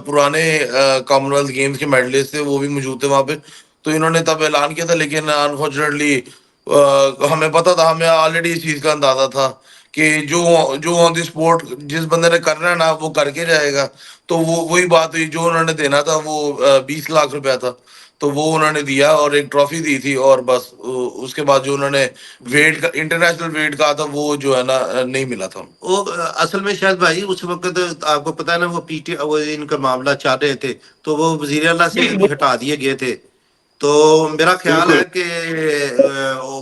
پرانے کامن ویلتھ گیمز کے میڈلسٹ تھے وہ بھی موجود تھے وہاں پہ. تو انہوں نے تب اعلان کیا تھا لیکن انفارچونیٹلی ہمیں پتا تھا, ہمیں آلریڈی اس چیز کا اندازہ تھا کہ جو آن دی اسپورٹ جس بندے نے کرنا ہے نا وہ کر کے جائے گا. تو وہی بات ہوئی, جو انہوں نے دینا تھا وہ 20 لاکھ روپیہ تھا, تو وہ انہوں نے دیا اور ایک ٹرافی دی تھی, اور بس اس کے بعد جو انہوں نے ویٹ کا انٹرنیشنل ویٹ کہا تھا وہ جو ہے نا نہیں ملا تھا.
وہ اصل میں شاید بھائی اس وقت آپ کو پتا ہے نا وہ پی ٹی وہ ان کا معاملہ چل رہے تھے تو وہ وزیر اعلیٰ سے
جی
بھی ہٹا دیے گئے تھے. تو میرا خیال
بالکل.
ہے کہ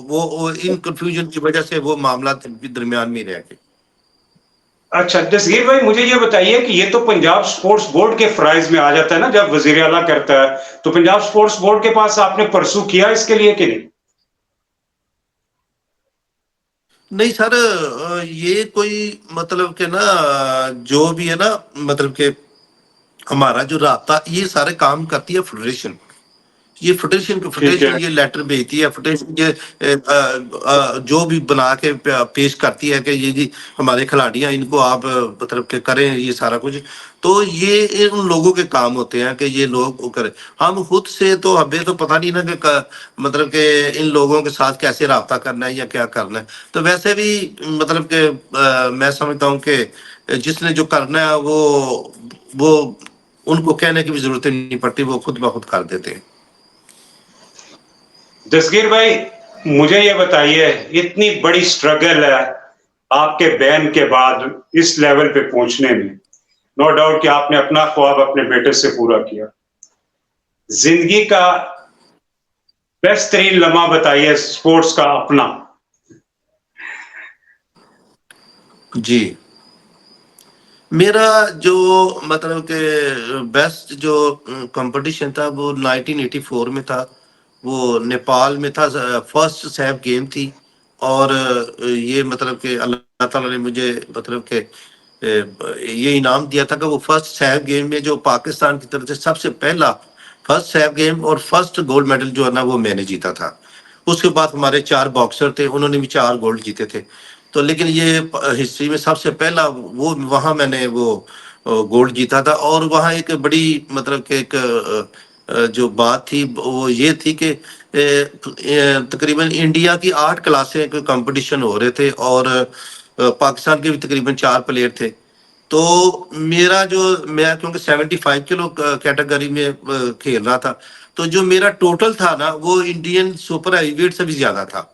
وہ ان کنفیوژن کی وجہ سے وہ معاملات درمیان میں رہ گئے.
اچھا دستگیر بھائی مجھے یہ بتائیے کہ یہ تو پنجاب سپورٹس بورڈ کے فرائض میں آ جاتا ہے نا, جب وزیر اعلیٰ کرتا ہے تو پنجاب سپورٹس بورڈ کے پاس آپ نے پرسو کیا اس کے لیے کہ نہیں؟
نہیں سر, یہ کوئی مطلب کہ نا جو بھی ہے نا مطلب کہ ہمارا جو رابطہ یہ سارے کام کرتی ہے فیڈریشن. یہ
ٹھیک ہے.
فیڈریشن یہ لیٹر بھیجتی ہے, فیڈریشن یہ جو بھی بنا کے پیش کرتی ہے کہ یہ جی ہمارے کھلاڑیاں ان کو آپ مطلب کہ کریں یہ سارا کچھ. تو یہ ان لوگوں کے کام ہوتے ہیں کہ یہ لوگ کریں. ہم خود سے تو ہمیں تو پتہ نہیں نا کہ مطلب کہ ان لوگوں کے ساتھ کیسے رابطہ کرنا ہے یا کیا کرنا ہے. تو ویسے بھی مطلب کہ میں سمجھتا ہوں کہ جس نے جو کرنا ہے وہ ان کو کہنے کی بھی ضرورت نہیں پڑتی, وہ خود بخود کر دیتے ہیں.
دستگیر بھائی مجھے یہ بتائیے, اتنی بڑی سٹرگل ہے آپ کے بین کے بعد اس لیول پہ پہنچنے میں, نو ڈاؤٹ کہ آپ نے اپنا خواب اپنے بیٹے سے پورا کیا. زندگی کا بیسٹ ترین لمحہ بتائیے سپورٹس کا اپنا.
جی میرا جو مطلب کہ بیسٹ جو کمپٹیشن تھا وہ 1984 میں تھا. وہ نیپال میں تھا, فرسٹ سیف گیم تھی. اور یہ مطلب کہ اللہ تعالیٰ نے مجھے مطلب کہ یہ انعام دیا تھا کہ وہ فرسٹ سیف گیم میں جو پاکستان کی طرف سے سب سے پہلا فرسٹ سیف گیم اور فرسٹ گولڈ میڈل جو ہے نا وہ میں نے جیتا تھا. اس کے بعد ہمارے 4 باکسر تھے, انہوں نے بھی 4 گولڈ جیتے تھے. تو لیکن یہ ہسٹری میں سب سے پہلا وہ وہاں میں نے وہ گولڈ جیتا تھا. اور وہاں ایک بڑی مطلب کہ ایک جو بات تھی وہ یہ تھی کہ تقریباً انڈیا کی 8 کلاسیں کمپٹیشن ہو رہے تھے اور پاکستان کے بھی تقریباً 4 پلیئر تھے. تو میرا جو میں کیونکہ 75 کلو کیٹیگری میں کھیل رہا تھا, تو جو میرا ٹوٹل تھا نا وہ انڈین سپر ہائی ویٹ سے بھی زیادہ تھا.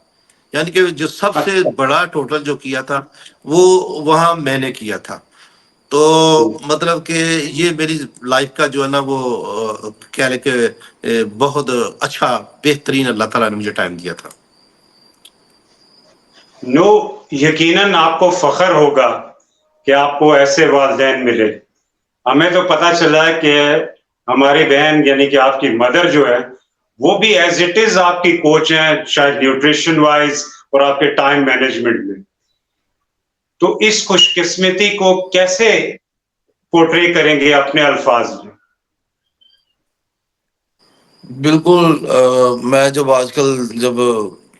یعنی کہ جو سب سے
اچھا.
بڑا ٹوٹل جو کیا تھا وہ وہاں میں نے کیا تھا. تو مطلب کہ یہ میری لائف کا جو ہے نا وہ کیا لے کہ بہت اچھا بہترین اللہ تعالیٰ نے مجھے ٹائم دیا تھا.
نو یقیناً آپ کو فخر ہوگا کہ آپ کو ایسے والدین ملے. ہمیں تو پتا چلا ہے کہ ہماری بہن یعنی کہ آپ کی مدر جو ہے وہ بھی ایز اٹ از آپ کی کوچ ہیں, شاید نیوٹریشن وائز اور آپ کے ٹائم مینجمنٹ میں. تو اس خوش قسمتی کو کیسے پورٹری کریں گے اپنے الفاظ میں؟
بالکل, میں جب آج کل جب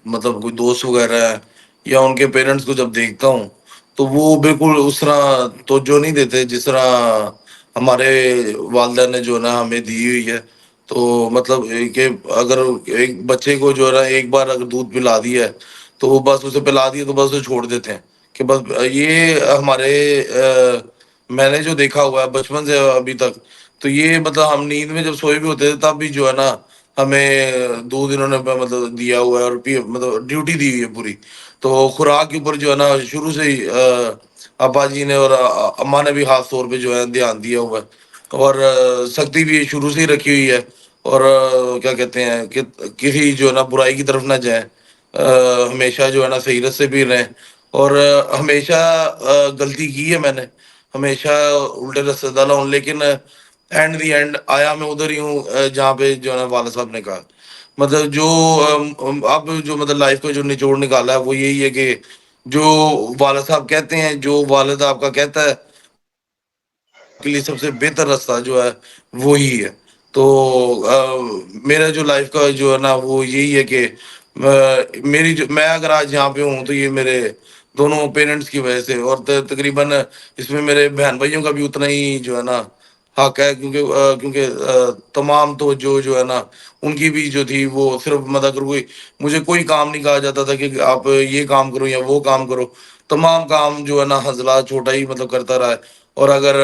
مطلب کوئی دوست وغیرہ ہے یا ان کے پیرنٹس کو جب دیکھتا ہوں تو وہ بالکل اس طرح توجہ نہیں دیتے جس طرح ہمارے والدہ نے جو ہے نا ہمیں دی ہوئی ہے. تو مطلب کہ اگر ایک بچے کو جو ہے نا ایک بار اگر دودھ پلا دیا ہے تو وہ بس اسے پلا دیا تو بس اسے چھوڑ دیتے ہیں کہ بس یہ ہمارے میں نے جو دیکھا ہوا ہے بچپن سے ابھی تک. تو یہ مطلب ہم نیند میں جب سوئے بھی ہوتے تھے تب بھی جو ہے نا ہمیں دودھ انہوں نے مطلب دیا ہوا ہے اور مطلب ڈیوٹی دی ہوئی ہے پوری. تو خوراک کے اوپر جو ہے نا شروع سے ہی ابا جی نے اور اماں نے بھی خاص طور پہ جو ہے دھیان دیا ہوا ہے, اور سختی بھی شروع سے ہی رکھی ہوئی ہے. اور کیا کہتے ہیں کہ کسی جو ہے نا برائی کی طرف نہ جائیں, ہمیشہ جو ہے نا صحیح راستے پہ رہیں. اور ہمیشہ غلطی کی ہے میں نے, ہمیشہ الٹے راستے ڈالا ہوں, لیکن اینڈ دی اینڈ آیا میں ادھر ہی ہوں جہاں پہ جو ہے نا والد صاحب نے کہا. مطلب جو اب جو مطلب لائف کا جو نچوڑ نکالا ہے وہ یہی ہے کہ جو والد صاحب کہتے ہیں, جو والد آپ کا کہتا ہے کے لیے سب سے بہتر راستہ جو ہے وہی ہے. تو میرا جو لائف کا جو ہے نا وہ یہی ہے کہ میری جو میں اگر آج یہاں پہ ہوں تو یہ میرے دونوں پیرنٹس کی وجہ سے, اور تقریباً اس میں میرے بہن بھائیوں کا بھی اتنا ہی جو ہے نا حق ہے, کیونکہ تمام توجہ جو ہے نا ان کی بھی جو تھی وہ صرف مدد کوئی مجھے کوئی کام نہیں کہا جاتا تھا کہ آپ یہ کام کرو یا وہ کام کرو, تمام کام جو ہے نا حضرات چھوٹا ہی مطلب کرتا رہا ہے. اور اگر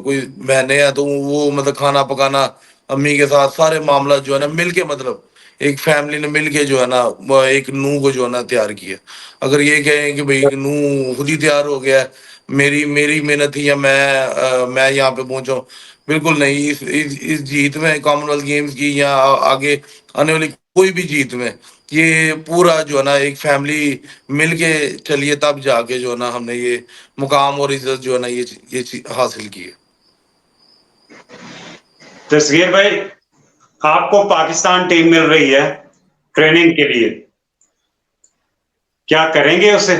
کوئی بہنیں ہیں تو وہ مطلب کھانا پکانا امی کے ساتھ سارے معاملات جو ہے نا مل کے, مطلب ایک فیملی نے مل کے جو ہے نا ایک نوح کو جو ہے نا تیار کیا. اگر یہ کہیں کہ بھائی نوح خود ہی تیار ہو گیا, میری محنت تھی یا میں یہاں پہ پہنچا ہوں, بالکل نہیں. اس جیت میں کامن ویلتھ گیمز کی یا آگے آنے والی کوئی بھی جیت میں یہ پورا جو ہے نا ایک فیملی مل کے چلیے, تب جا کے جو ہے نا ہم نے یہ مقام اور عزت جو ہے نا یہ حاصل کی ہے.
تصغیر بھائی, آپ کو پاکستان ٹیم مل رہی ہے ٹریننگ کے لیے, کیا کریں گے اسے؟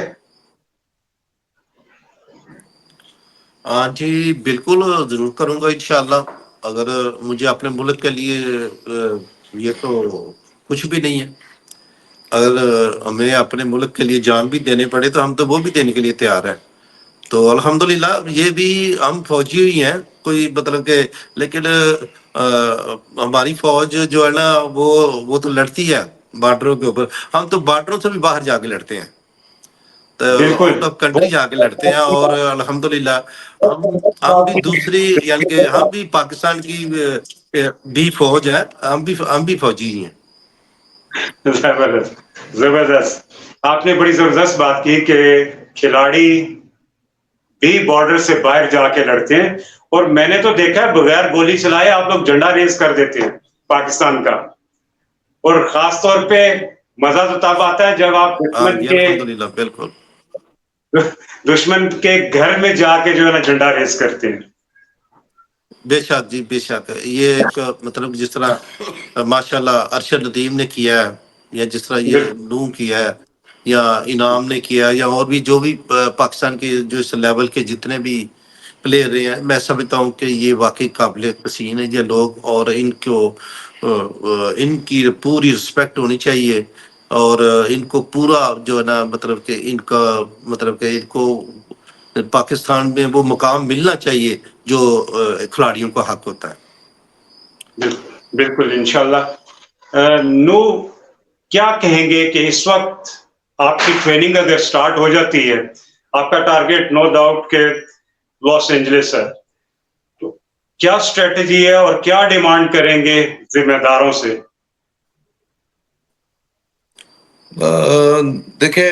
ہاں جی بالکل ضرور کروں گا انشاءاللہ. اگر مجھے اپنے ملک کے لیے یہ تو کچھ بھی نہیں ہے, اگر ہمیں اپنے ملک کے لیے جان بھی دینے پڑے تو ہم تو وہ بھی دینے کے لیے تیار ہیں. تو الحمدللہ یہ بھی ہم فوجی ہی ہیں کوئی مطلب کہ, لیکن ہماری فوج جو ہے نا وہ تو لڑتی ہے بارڈروں کے اوپر, ہم تو بارڈروں سے بھی باہر جا کے لڑتے ہیں, تو
بالکل.
آؤٹ آف کنٹری جا کے لڑتے ہیں. اور الحمدللہ ہم بھی دوسری یعنی کہ ہم بھی پاکستان کی بھی فوج ہے, ہم بھی فوجی ہی ہیں.
زبردست زبردست, آپ نے بڑی زبردست بات کی کہ کھلاڑی بھی بارڈر سے باہر جا کے لڑتے ہیں, اور میں نے تو دیکھا ہے بغیر گولی چلائے آپ لوگ جھنڈا ریز کر دیتے ہیں پاکستان کا, اور خاص طور پہ مزہ تو تب آتا ہے جب آپ
ہاں جی الحمدللہ بالکل.
دشمن کے گھر میں جا کے جو ہے نا جھنڈا ریز کرتے ہیں.
بے شک جی بے شک, یہ ایک مطلب جس طرح ماشاء اللہ ارشد ندیم نے کیا ہے, یا جس طرح یہ
بالکل
نوح کیا ہے, یا انعام نے کیا, یا اور بھی جو بھی پاکستان کے جو اس لیول کے جتنے بھی پلیئر رہے ہیں, میں سمجھتا ہوں کہ یہ واقعی قابل تحسین ہے یہ لوگ, اور ان کی پوری رسپیکٹ ہونی چاہیے. اور ان کو پورا جو ہے نا مطلب کہ ان کا مطلب کہ ان کو پاکستان میں وہ مقام ملنا چاہیے جو کھلاڑیوں کا حق ہوتا ہے.
بالکل انشاءاللہ. نو کیا کہیں گے کہ اس وقت آپ کی ٹریننگ اگر سٹارٹ ہو جاتی ہے, آپ کا ٹارگیٹ نو ڈاؤٹ کہ لاس اینجلس ہے, تو کیا اسٹریٹجی ہے اور کیا ڈیمانڈ کریں گے ذمہ داروں سے؟
دیکھیں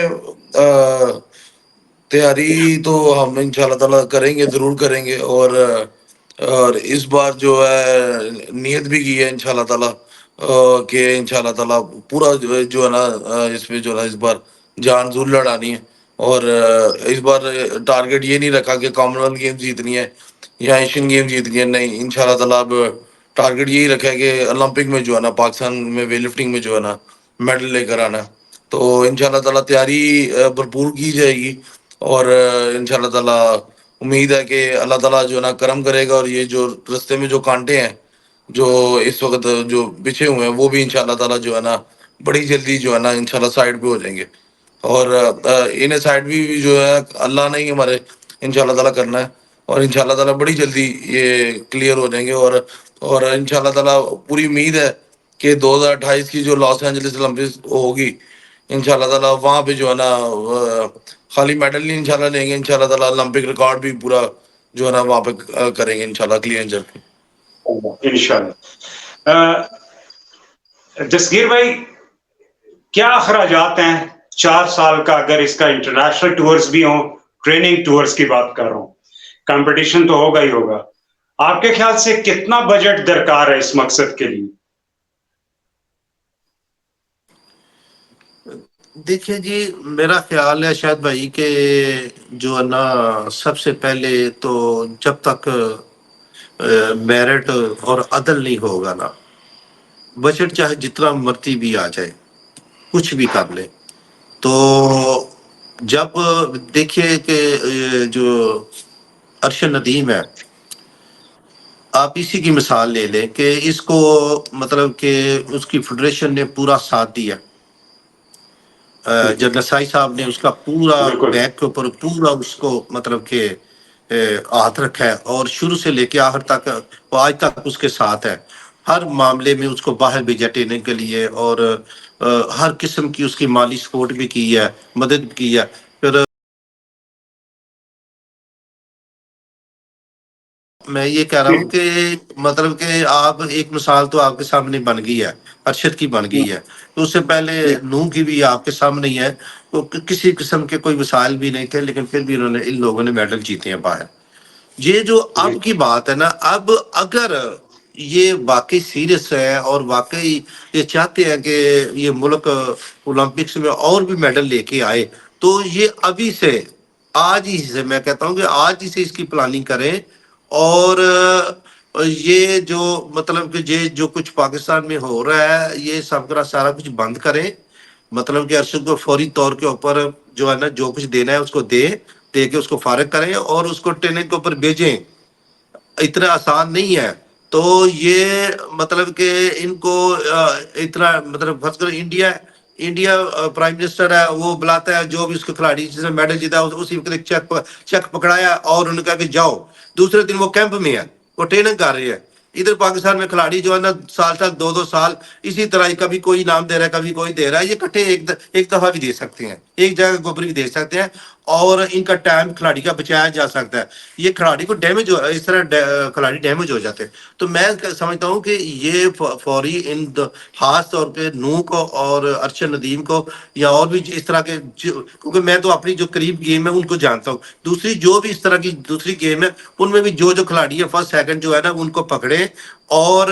تیاری تو ہم ان شاء اللہ تعالیٰ کریں گے, ضرور کریں گے. اور اس بار جو ہے نیت بھی کی ہے ان شاء اللہ تعالیٰ کہ ان شاء اللہ تعالیٰ پورا جو ہے نا اس میں جو ہے نا اس بار جان ضرور لڑانی ہے. اور اس بار ٹارگیٹ یہ نہیں رکھا کہ کامن ویلتھ گیم جیتنی ہے یا ایشین گیم جیتنی ہے, نہیں. ان شاء اللہ تعالیٰ اب ٹارگیٹ یہی رکھا ہے کہ اولمپک میں جو ہے نا پاکستان میں ویٹ لفٹنگ میں جو ہے نا میڈل لے کر آنا. تو ان شاء اللہ تعالیٰ تیاری بھرپور کی جائے گی, اور ان شاء اللہ تعالیٰ امید ہے کہ اللہ تعالیٰ جو ہے نا کرم کرے گا, اور یہ جو رستے میں جو کانٹے ہیں جو اس وقت جو بچھے ہوئے ہیں وہ بھی ان شاء اللہ تعالیٰ جو ہے نا بڑی جلدی جو ہے نا ان شاء اللہ سائڈ پہ ہو جائیں گے. اور انہیں سائڈ بھی جو ہے اللہ نے ہی ہمارے ان شاء اللہ تعالیٰ کرنا ہے, اور ان شاء اللہ تعالیٰ بڑی جلدی یہ کلیئر ہو جائیں گے. اور ان شاء اللہ تعالیٰ پوری امید ہے کہ 2028 کی جو لاس اینجلس اولمپکس ہوگی ان شاء اللہ تعالیٰ وہاں پہ جو ہے نا خالی میڈل نہیں ان شاء اللہ لیں گے, ان شاء اللہ تعالیٰ اولمپک ریکارڈ بھی پورا جو ہے نا وہاں پہ کریں گے ان شاء اللہ کلین جب.
انشاءاللہ. دستگیر بھائی, کیا اخراجات ہیں 4 سال کا اگر اس کا انٹرنیشنل ٹورز بھی ہوں, ٹریننگ ٹورز کی بات کر رہا ہوں, کمپٹیشن تو ہوگا ہی ہوگا, آپ کے خیال سے کتنا بجٹ درکار ہے اس مقصد کے لیے؟
دیکھیے جی میرا خیال ہے شاید بھائی کہ جو ہے نا سب سے پہلے تو جب تک میرٹ اور عدل نہیں ہوگا نا, بجٹ چاہے جتنا مرضی بھی آ جائے کچھ بھی کر لے, تو جب دیکھیے کہ جو ارشد ندیم ہے آپ اسی کی مثال لے لیں کہ اس کو مطلب کہ اس کی فیڈریشن نے پورا ساتھ دیا. جب نسائی صاحب نے اس کا پورا
بالکل
بیک کے اوپر پورا اس کو مطلب کہ ہاتھ رکھا ہے اور شروع سے لے کے آخر تک وہ آج تک اس کے ساتھ ہے. ہر معاملے میں اس کو باہر بھیجا ٹریننگ کے لیے اور ہر قسم کی اس کی مالی سپورٹ بھی کی ہے, مدد بھی کی ہے. پھر میں یہ کہہ رہا ہوں کہ مطلب کہ آپ ایک مثال تو آپ کے سامنے بن گئی ہے, ارشد کی بن گئی ہے. تو اس سے پہلے نوح کی بھی آپ کے سامنے ہی ہے. تو کسی قسم کے کوئی وسائل بھی نہیں تھے لیکن پھر بھی انہوں نے ان لوگوں نے میڈل جیتے ہیں باہر. یہ جو اب کی بات ہے نا, اب اگر یہ واقعی سیریس ہے اور واقعی یہ چاہتے ہیں کہ یہ ملک اولمپکس میں اور بھی میڈل لے کے آئے, تو یہ ابھی سے آج ہی سے میں کہتا ہوں کہ آج ہی سے اس کی پلاننگ کریں. اور یہ جو مطلب کہ یہ جو کچھ پاکستان میں ہو رہا ہے یہ سب کا سارا کچھ بند کریں. مطلب کہ ارشد کو فوری طور کے اوپر جو ہے نا جو کچھ دینا ہے اس کو دے کے اس کو فارغ کریں اور اس کو ٹریننگ کے اوپر بھیجیں. اتنا آسان نہیں ہے. تو یہ مطلب کہ ان کو اتنا مطلب فرض کرو انڈیا پرائم منسٹر ہے, وہ بلاتا ہے جو بھی اس کے کھلاڑی جس نے میڈل جیتا اسی چیک پکڑایا اور ان کا کہ جاؤ. دوسرے دن وہ کیمپ میں ہے, وہ ٹریننگ کر رہی ہے. ادھر پاکستان میں کھلاڑی جو ہے نا سال دو سال اسی طرح کبھی کوئی نام دے رہا ہے کبھی کوئی دے رہا ہے. یہ کٹھے ایک دفعہ بھی دے سکتے ہیں, ایک جگہ گوبر بھی دے سکتے ہیں اور ان کا ٹائم کھلاڑی کا بچایا جا سکتا ہے. یہ کھلاڑی کو ڈیمیج ہو, اس طرح کھلاڑی ڈیمیج ہو جاتے ہیں. تو میں سمجھتا ہوں کہ یہ فوری خاص طور پہ نوح کو اور ارشد ندیم کو یا اور بھی اس طرح کے, کیونکہ میں تو اپنی جو قریب گیم ہے ان کو جانتا ہوں. دوسری جو بھی اس طرح کی دوسری گیم ہے ان میں بھی جو کھلاڑی ہے فرسٹ سیکنڈ جو ہے نا ان کو پکڑے. اور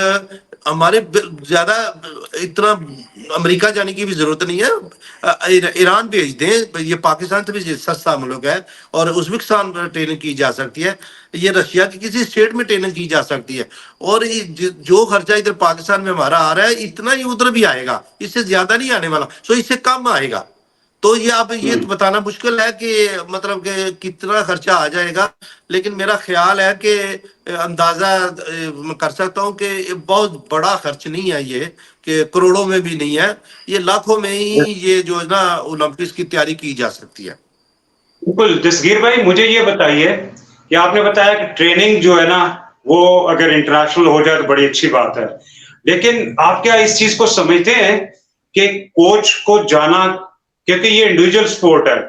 ہمارے زیادہ اتنا امریکہ جانے کی بھی ضرورت نہیں ہے, ایران بھیج دیں, یہ پاکستان سے بھی سستا ملک ہے. اور ازبکستان میں ٹریننگ کی جا سکتی ہے, یہ رشیا کی کسی اسٹیٹ میں ٹریننگ کی جا سکتی ہے. اور جو خرچہ ادھر پاکستان میں ہمارا آ رہا ہے اتنا ہی ادھر بھی آئے گا, اس سے زیادہ نہیں آنے والا, سو اس سے کم آئے گا. تو یہ اب یہ بتانا مشکل ہے کہ مطلب کہ کتنا خرچہ آ جائے گا. لیکن میرا خیال ہے کہ اندازہ کر سکتا ہوں کہ بہت بڑا خرچ نہیں ہے یہ, کہ کروڑوں میں بھی نہیں ہے, یہ لاکھوں میں ہی یہ جو ہے نا اولمپکس کی تیاری کی جا سکتی ہے.
بالکل. دستگیر بھائی مجھے یہ بتائیے کہ آپ نے بتایا کہ ٹریننگ جو ہے نا وہ اگر انٹرنیشنل ہو جائے تو بڑی اچھی بات ہے, لیکن آپ کیا اس چیز کو سمجھتے ہیں کہ کوچ کو جانا, کیونکہ یہ انڈیویجل سپورٹ ہے,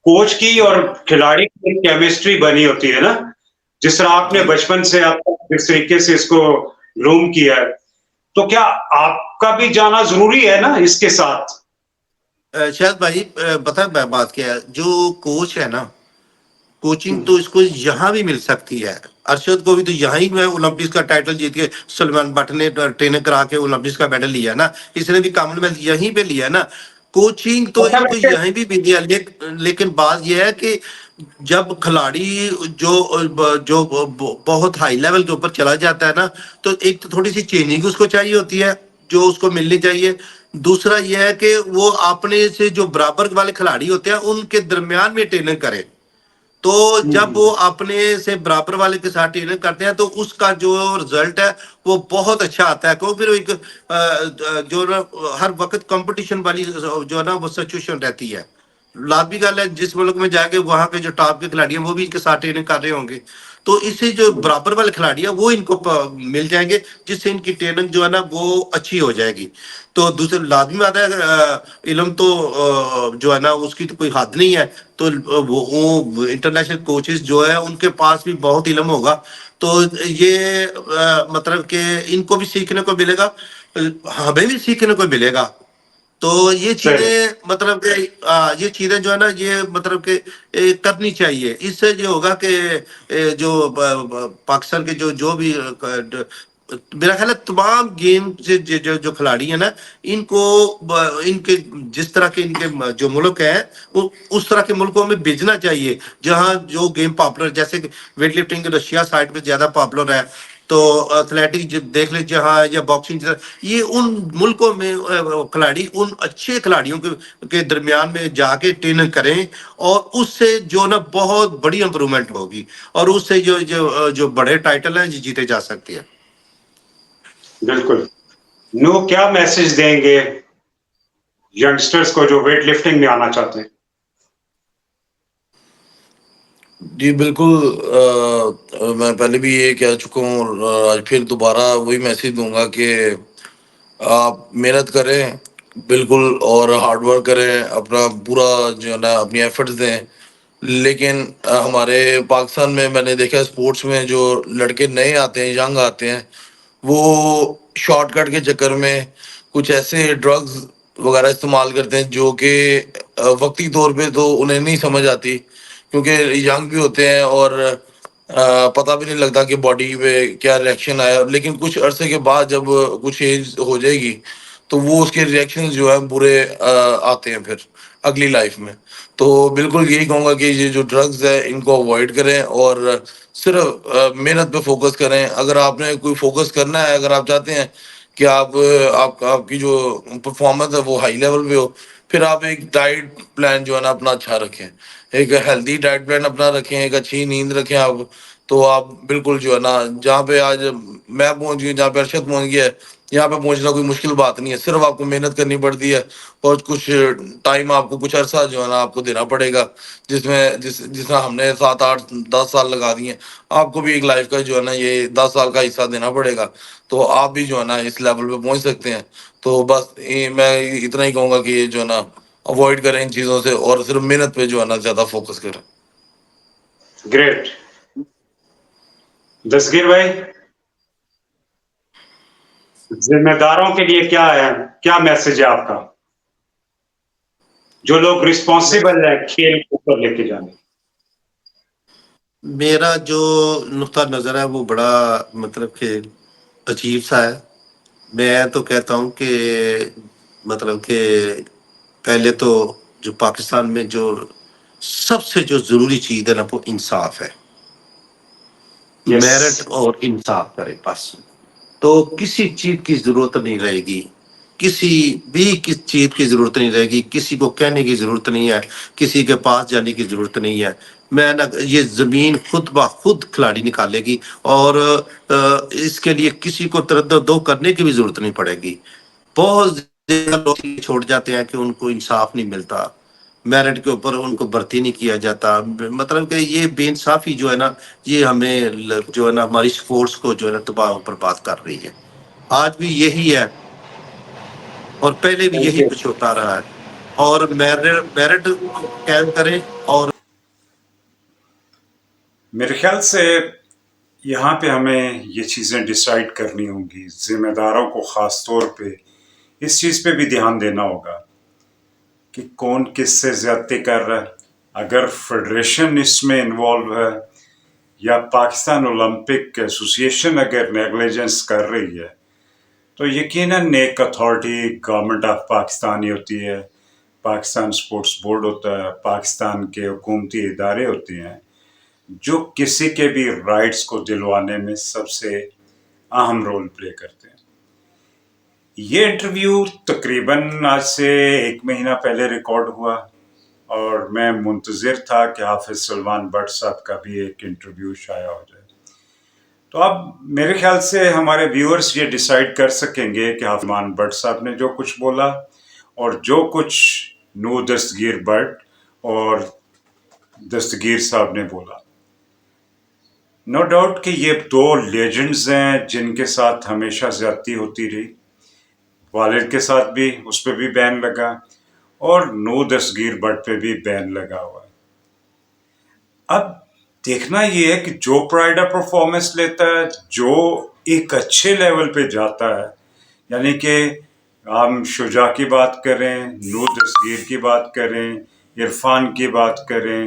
کوچ کی اور کھلاڑی کی کیمسٹری بنی ہوتی ہے نا, جس طرح آپ نے
جی
بچپن سے آپ جس طریقے سے اس کو گروم کیا ہے, تو کیا آپ کا بھی جانا ضروری ہے نا اس کے ساتھ؟
شاید بھائی بتا میں بات کیا ہے, جو کوچ ہے نا کوچنگ تو اس کو یہاں بھی مل سکتی ہے. ارشد کو بھی تو یہاں ہی اولمپکس کا ٹائٹل جیت کے سلمان بٹ نے ٹریننگ کرا کے اولمپکس کا میڈل لیا نا, اس نے بھی کامن ویلتھ یہیں پہ لیا نا. کوچنگ تو
اچھا
اس کو
ویسے
یہیں بھی دیا, لیکن بات یہ ہے کہ جب کھلاڑی جو بہت ہائی لیول کے اوپر چلا جاتا ہے نا, تو ایک تو تھوڑی سی چینجنگ اس کو چاہیے ہوتی ہے جو اس کو ملنی چاہیے. دوسرا یہ ہے کہ وہ اپنے سے جو برابر والے کھلاڑی ہوتے ہیں ان کے درمیان میں ٹریننگ کرے. تو جب وہ اپنے سے برابر والے کے ساتھ ٹریننگ کرتے ہیں تو اس کا جو رزلٹ ہے وہ بہت اچھا آتا ہے. کیونکہ پھر ایک جو ہر وقت کمپٹیشن والی جو ہے نا وہ سچویشن رہتی ہے. لازمی گل ہے جس ملک میں جا کے وہاں کے جو ٹاپ کے کھلاڑی ہیں وہ بھی ان کے ساتھ ٹریننگ کر رہے ہوں گے, تو اس سے جو برابر والے کھلاڑی ہیں وہ ان کو مل جائیں گے, جس سے ان کی ٹریننگ جو ہے نا وہ اچھی ہو جائے گی. تو دوسرے لازمی بات ہے علم تو جو ہے نا اس کی تو کوئی حد نہیں ہے, تو وہ انٹرنیشنل کوچز جو ہے ان کے پاس بھی بہت علم ہوگا. تو یہ مطلب کہ ان کو بھی سیکھنے کو ملے گا, ہمیں بھی سیکھنے کو ملے گا. تو یہ
صحیح.
چیزیں مطلب کہ یہ چیزیں جو ہے نا یہ مطلب کہ کرنی چاہیے. اس سے یہ ہوگا کہ جو پاکستان کے جو بھی میرا خیال ہے تمام گیم سے جو کھلاڑی ہیں نا ان کو ان کے جس طرح کے ان کے جو ملک ہیں وہ اس طرح کے ملکوں میں بھیجنا چاہیے جہاں جو گیم پاپولر, جیسے کہ ویٹ لفٹنگ رشیا سائڈ پہ زیادہ پاپولر ہے, تو ایتھلیٹک دیکھ لیجیے ہاں یا باکسنگ، یہ ان ملکوں میں کھلاڑی ان اچھے کھلاڑیوں کے درمیان میں جا کے ٹرین کریں، اور اس سے جو نا بہت بڑی امپرومنٹ ہوگی، اور اس سے جو بڑے ٹائٹل ہیں جیتے جا سکتے ہیں۔
بالکل۔ نو کیا میسج دیں گے ینگسٹرز کو جو ویٹ لفٹنگ میں آنا چاہتے ہیں؟
جی بالکل، میں پہلے بھی یہ کہہ چکا ہوں اور آج پھر دوبارہ وہی میسج دوں گا کہ آپ محنت کریں بالکل، اور ہارڈ ورک کریں، اپنا پورا جو ہے نا اپنی ایفرٹس دیں، لیکن ہمارے پاکستان میں نے دیکھا اسپورٹس میں جو لڑکے نئے آتے ہیں، ینگ آتے ہیں، وہ شارٹ کٹ کے چکر میں کچھ ایسے ڈرگز وغیرہ استعمال کرتے ہیں جو کہ وقتی طور پہ تو انہیں نہیں سمجھ آتی، کیونکہ ینگ بھی ہوتے ہیں اور پتہ بھی نہیں لگتا کہ باڈی پہ کیا ریئیکشن آیا، لیکن کچھ عرصے کے بعد جب کچھ ایج ہو جائے گی تو وہ اس کے ریئیکشن جو ہے برے آتے ہیں پھر اگلی لائف میں۔ تو بالکل یہی کہوں گا کہ یہ جو ڈرگز ہے ان کو اوائڈ کریں، اور صرف محنت پہ فوکس کریں۔ اگر آپ نے کوئی فوکس کرنا ہے، اگر آپ چاہتے ہیں کہ آپ کی جو پرفارمنس ہے وہ ہائی لیول پہ ہو، پھر آپ ایک ڈائٹ پلان جو ہے نا اپنا اچھا رکھیں، ایک ہیلدی ڈائٹ پلان اپنا رکھیں، ایک اچھی نیند رکھیں آپ، تو آپ بالکل جو ہے نا جہاں پہ آج میں پہنچ گئی، جہاں پہ ارشد پہنچ گیا ہے، یہاں پہ پہنچنا کوئی مشکل بات نہیں ہے، صرف آپ کو محنت کرنی پڑتی ہے، اور کچھ ٹائم آپ کو، کچھ عرصہ جو ہے نا آپ کو دینا پڑے گا، جس میں ہم نے 7 8 10 سال لگا دیے، آپ کو بھی ایک لائف کا جو ہے نا یہ 10 سال کا حصہ دینا پڑے گا، تو آپ بھی جو ہے نا اس لیول پہ پہنچ سکتے ہیں۔ تو بس میں اتنا ہی کہوں گا کہ یہ جو ہے نا اوائڈ کریں ان چیزوں سے، اور صرف محنت پہ جو ہے نا زیادہ فوکس کریں۔
گریٹ۔ دستگیر بھائی، ذمہ داروں کے لیے کیا ہے، کیا میسج ہے آپ کا، جو لوگ رسپانسبل ہیں کھیل کو اوپر لے کے جانے؟
میرا جو نقطہ نظر ہے وہ بڑا مطلب کہ عجیب سا ہے۔ میں تو کہتا ہوں کہ مطلب کہ پہلے تو جو پاکستان میں جو سب سے جو ضروری چیز ہے نا وہ انصاف ہے،
یس،
میرٹ اور انصاف کرے بس، تو کسی چیز کی ضرورت نہیں رہے گی، کسی بھی کس چیز کی ضرورت نہیں رہے گی، کسی کو کہنے کی ضرورت نہیں ہے، کسی کے پاس جانے کی ضرورت نہیں ہے۔ میں نہ یہ زمین خود بخود کھلاڑی نکالے گی، اور اس کے لیے کسی کو تردد کرنے کی بھی ضرورت نہیں پڑے گی۔ بہت زیادہ لوگ چھوڑ جاتے ہیں کہ ان کو انصاف نہیں ملتا، میرٹ کے اوپر ان کو بھرتی نہیں کیا جاتا، مطلب کہ یہ بے انصافی جو ہے نا یہ ہمیں جو ہے نا ہماری سپورٹس کو جو ہے نا تباہ و برباد کر رہی ہے۔ آج بھی یہی ہے، اور پہلے بھی
تھینک
یہی
یو۔
کچھ ہوتا رہا ہے، اور میرٹ قائم کریں، اور
میرے خیال سے یہاں پہ ہمیں یہ چیزیں ڈیسائیڈ کرنی ہوں گی، ذمہ داروں کو خاص طور پہ اس چیز پہ بھی دھیان دینا ہوگا کہ کون کس سے زیادتی کر رہا ہے۔ اگر فیڈریشن اس میں انوالو ہے، یا پاکستان اولمپک ایسوسی ایشن اگر نیگلیجنس کر رہی ہے، تو یقیناً ایک اتھارٹی گورنمنٹ آف پاکستان ہی ہوتی ہے، پاکستان اسپورٹس بورڈ ہوتا ہے، پاکستان کے حکومتی ادارے ہوتے ہیں، جو کسی کے بھی رائٹس کو دلوانے میں سب سے اہم رول پلے کرتے ہیں۔ یہ انٹرویو تقریباً آج سے 1 مہینہ پہلے ریکارڈ ہوا، اور میں منتظر تھا کہ حافظ سلمان بٹ صاحب کا بھی ایک انٹرویو شائع ہو جائے۔ تو اب میرے خیال سے ہمارے ویورز یہ ڈیسائیڈ کر سکیں گے کہ حافظ سلمان بٹ صاحب نے جو کچھ بولا، اور جو کچھ نور دستگیر بٹ اور دستگیر صاحب نے بولا، نو ڈاؤٹ کہ یہ 2 لیجنڈز ہیں جن کے ساتھ ہمیشہ زیادتی ہوتی رہی، والد کے ساتھ بھی، اس پہ بھی بین لگا، اور نور دستگیر بٹ پہ بھی بین لگا ہوا ہے۔ اب دیکھنا یہ ہے کہ جو پرائڈ آف پرفارمنس لیتا ہے، جو ایک اچھے لیول پہ جاتا ہے، یعنی کہ ہم شجاع کی بات کریں، نور دستگیر کی بات کریں، عرفان کی بات کریں،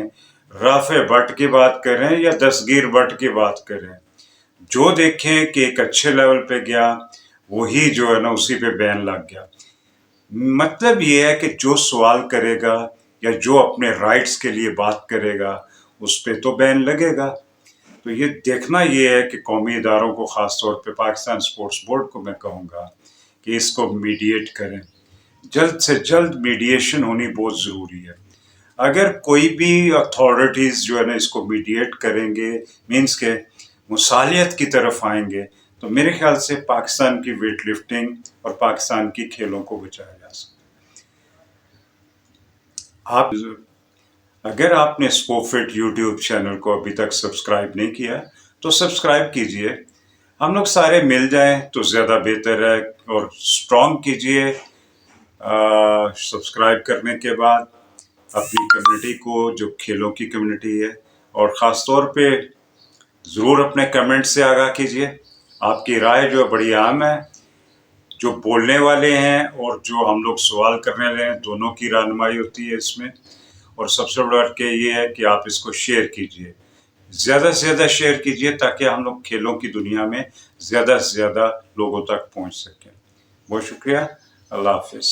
رافع بٹ کی بات کریں، یا دستگیر بٹ کی بات کریں، جو دیکھیں کہ ایک اچھے لیول پہ گیا، وہی جو ہے نا اسی پہ بین لگ گیا۔ مطلب یہ ہے کہ جو سوال کرے گا یا جو اپنے رائٹس کے لیے بات کرے گا، اس پہ تو بین لگے گا۔
تو یہ دیکھنا یہ ہے کہ قومی اداروں کو خاص طور پہ پاکستان اسپورٹس بورڈ کو میں کہوں گا کہ اس کو میڈیٹ کریں، جلد سے جلد میڈیشن ہونی بہت ضروری ہے. اگر کوئی بھی اتھارٹیز جو ہے نا اس کو میڈیٹ کریں گے، مینس کے مصالحت کی طرف آئیں گے، تو میرے خیال سے پاکستان کی ویٹ لفٹنگ اور پاکستان کی کھیلوں کو بچایا جا سکتا. اگر آپ نے اسپوفٹ یوٹیوب چینل کو ابھی تک سبسکرائب نہیں کیا تو سبسکرائب کیجئے. ہم لوگ سارے مل جائیں تو زیادہ بہتر ہے، اور اسٹرانگ کیجئے سبسکرائب کرنے کے بعد اپنی کمیونٹی کو، جو کھیلوں کی کمیونٹی ہے، اور خاص طور پہ ضرور اپنے کمنٹ سے آگاہ کیجئے. آپ کی رائے جو بڑی اہم ہے، جو بولنے والے ہیں اور جو ہم لوگ سوال کرنے والے ہیں، دونوں کی رہنمائی ہوتی ہے اس میں. اور سب سے بڑھ کے یہ ہے کہ آپ اس کو شیئر کیجئے، زیادہ سے زیادہ شیئر کیجئے تاکہ ہم لوگ کھیلوں کی دنیا میں زیادہ سے زیادہ لوگوں تک پہنچ سکیں. بہت شکریہ. اللہ حافظ.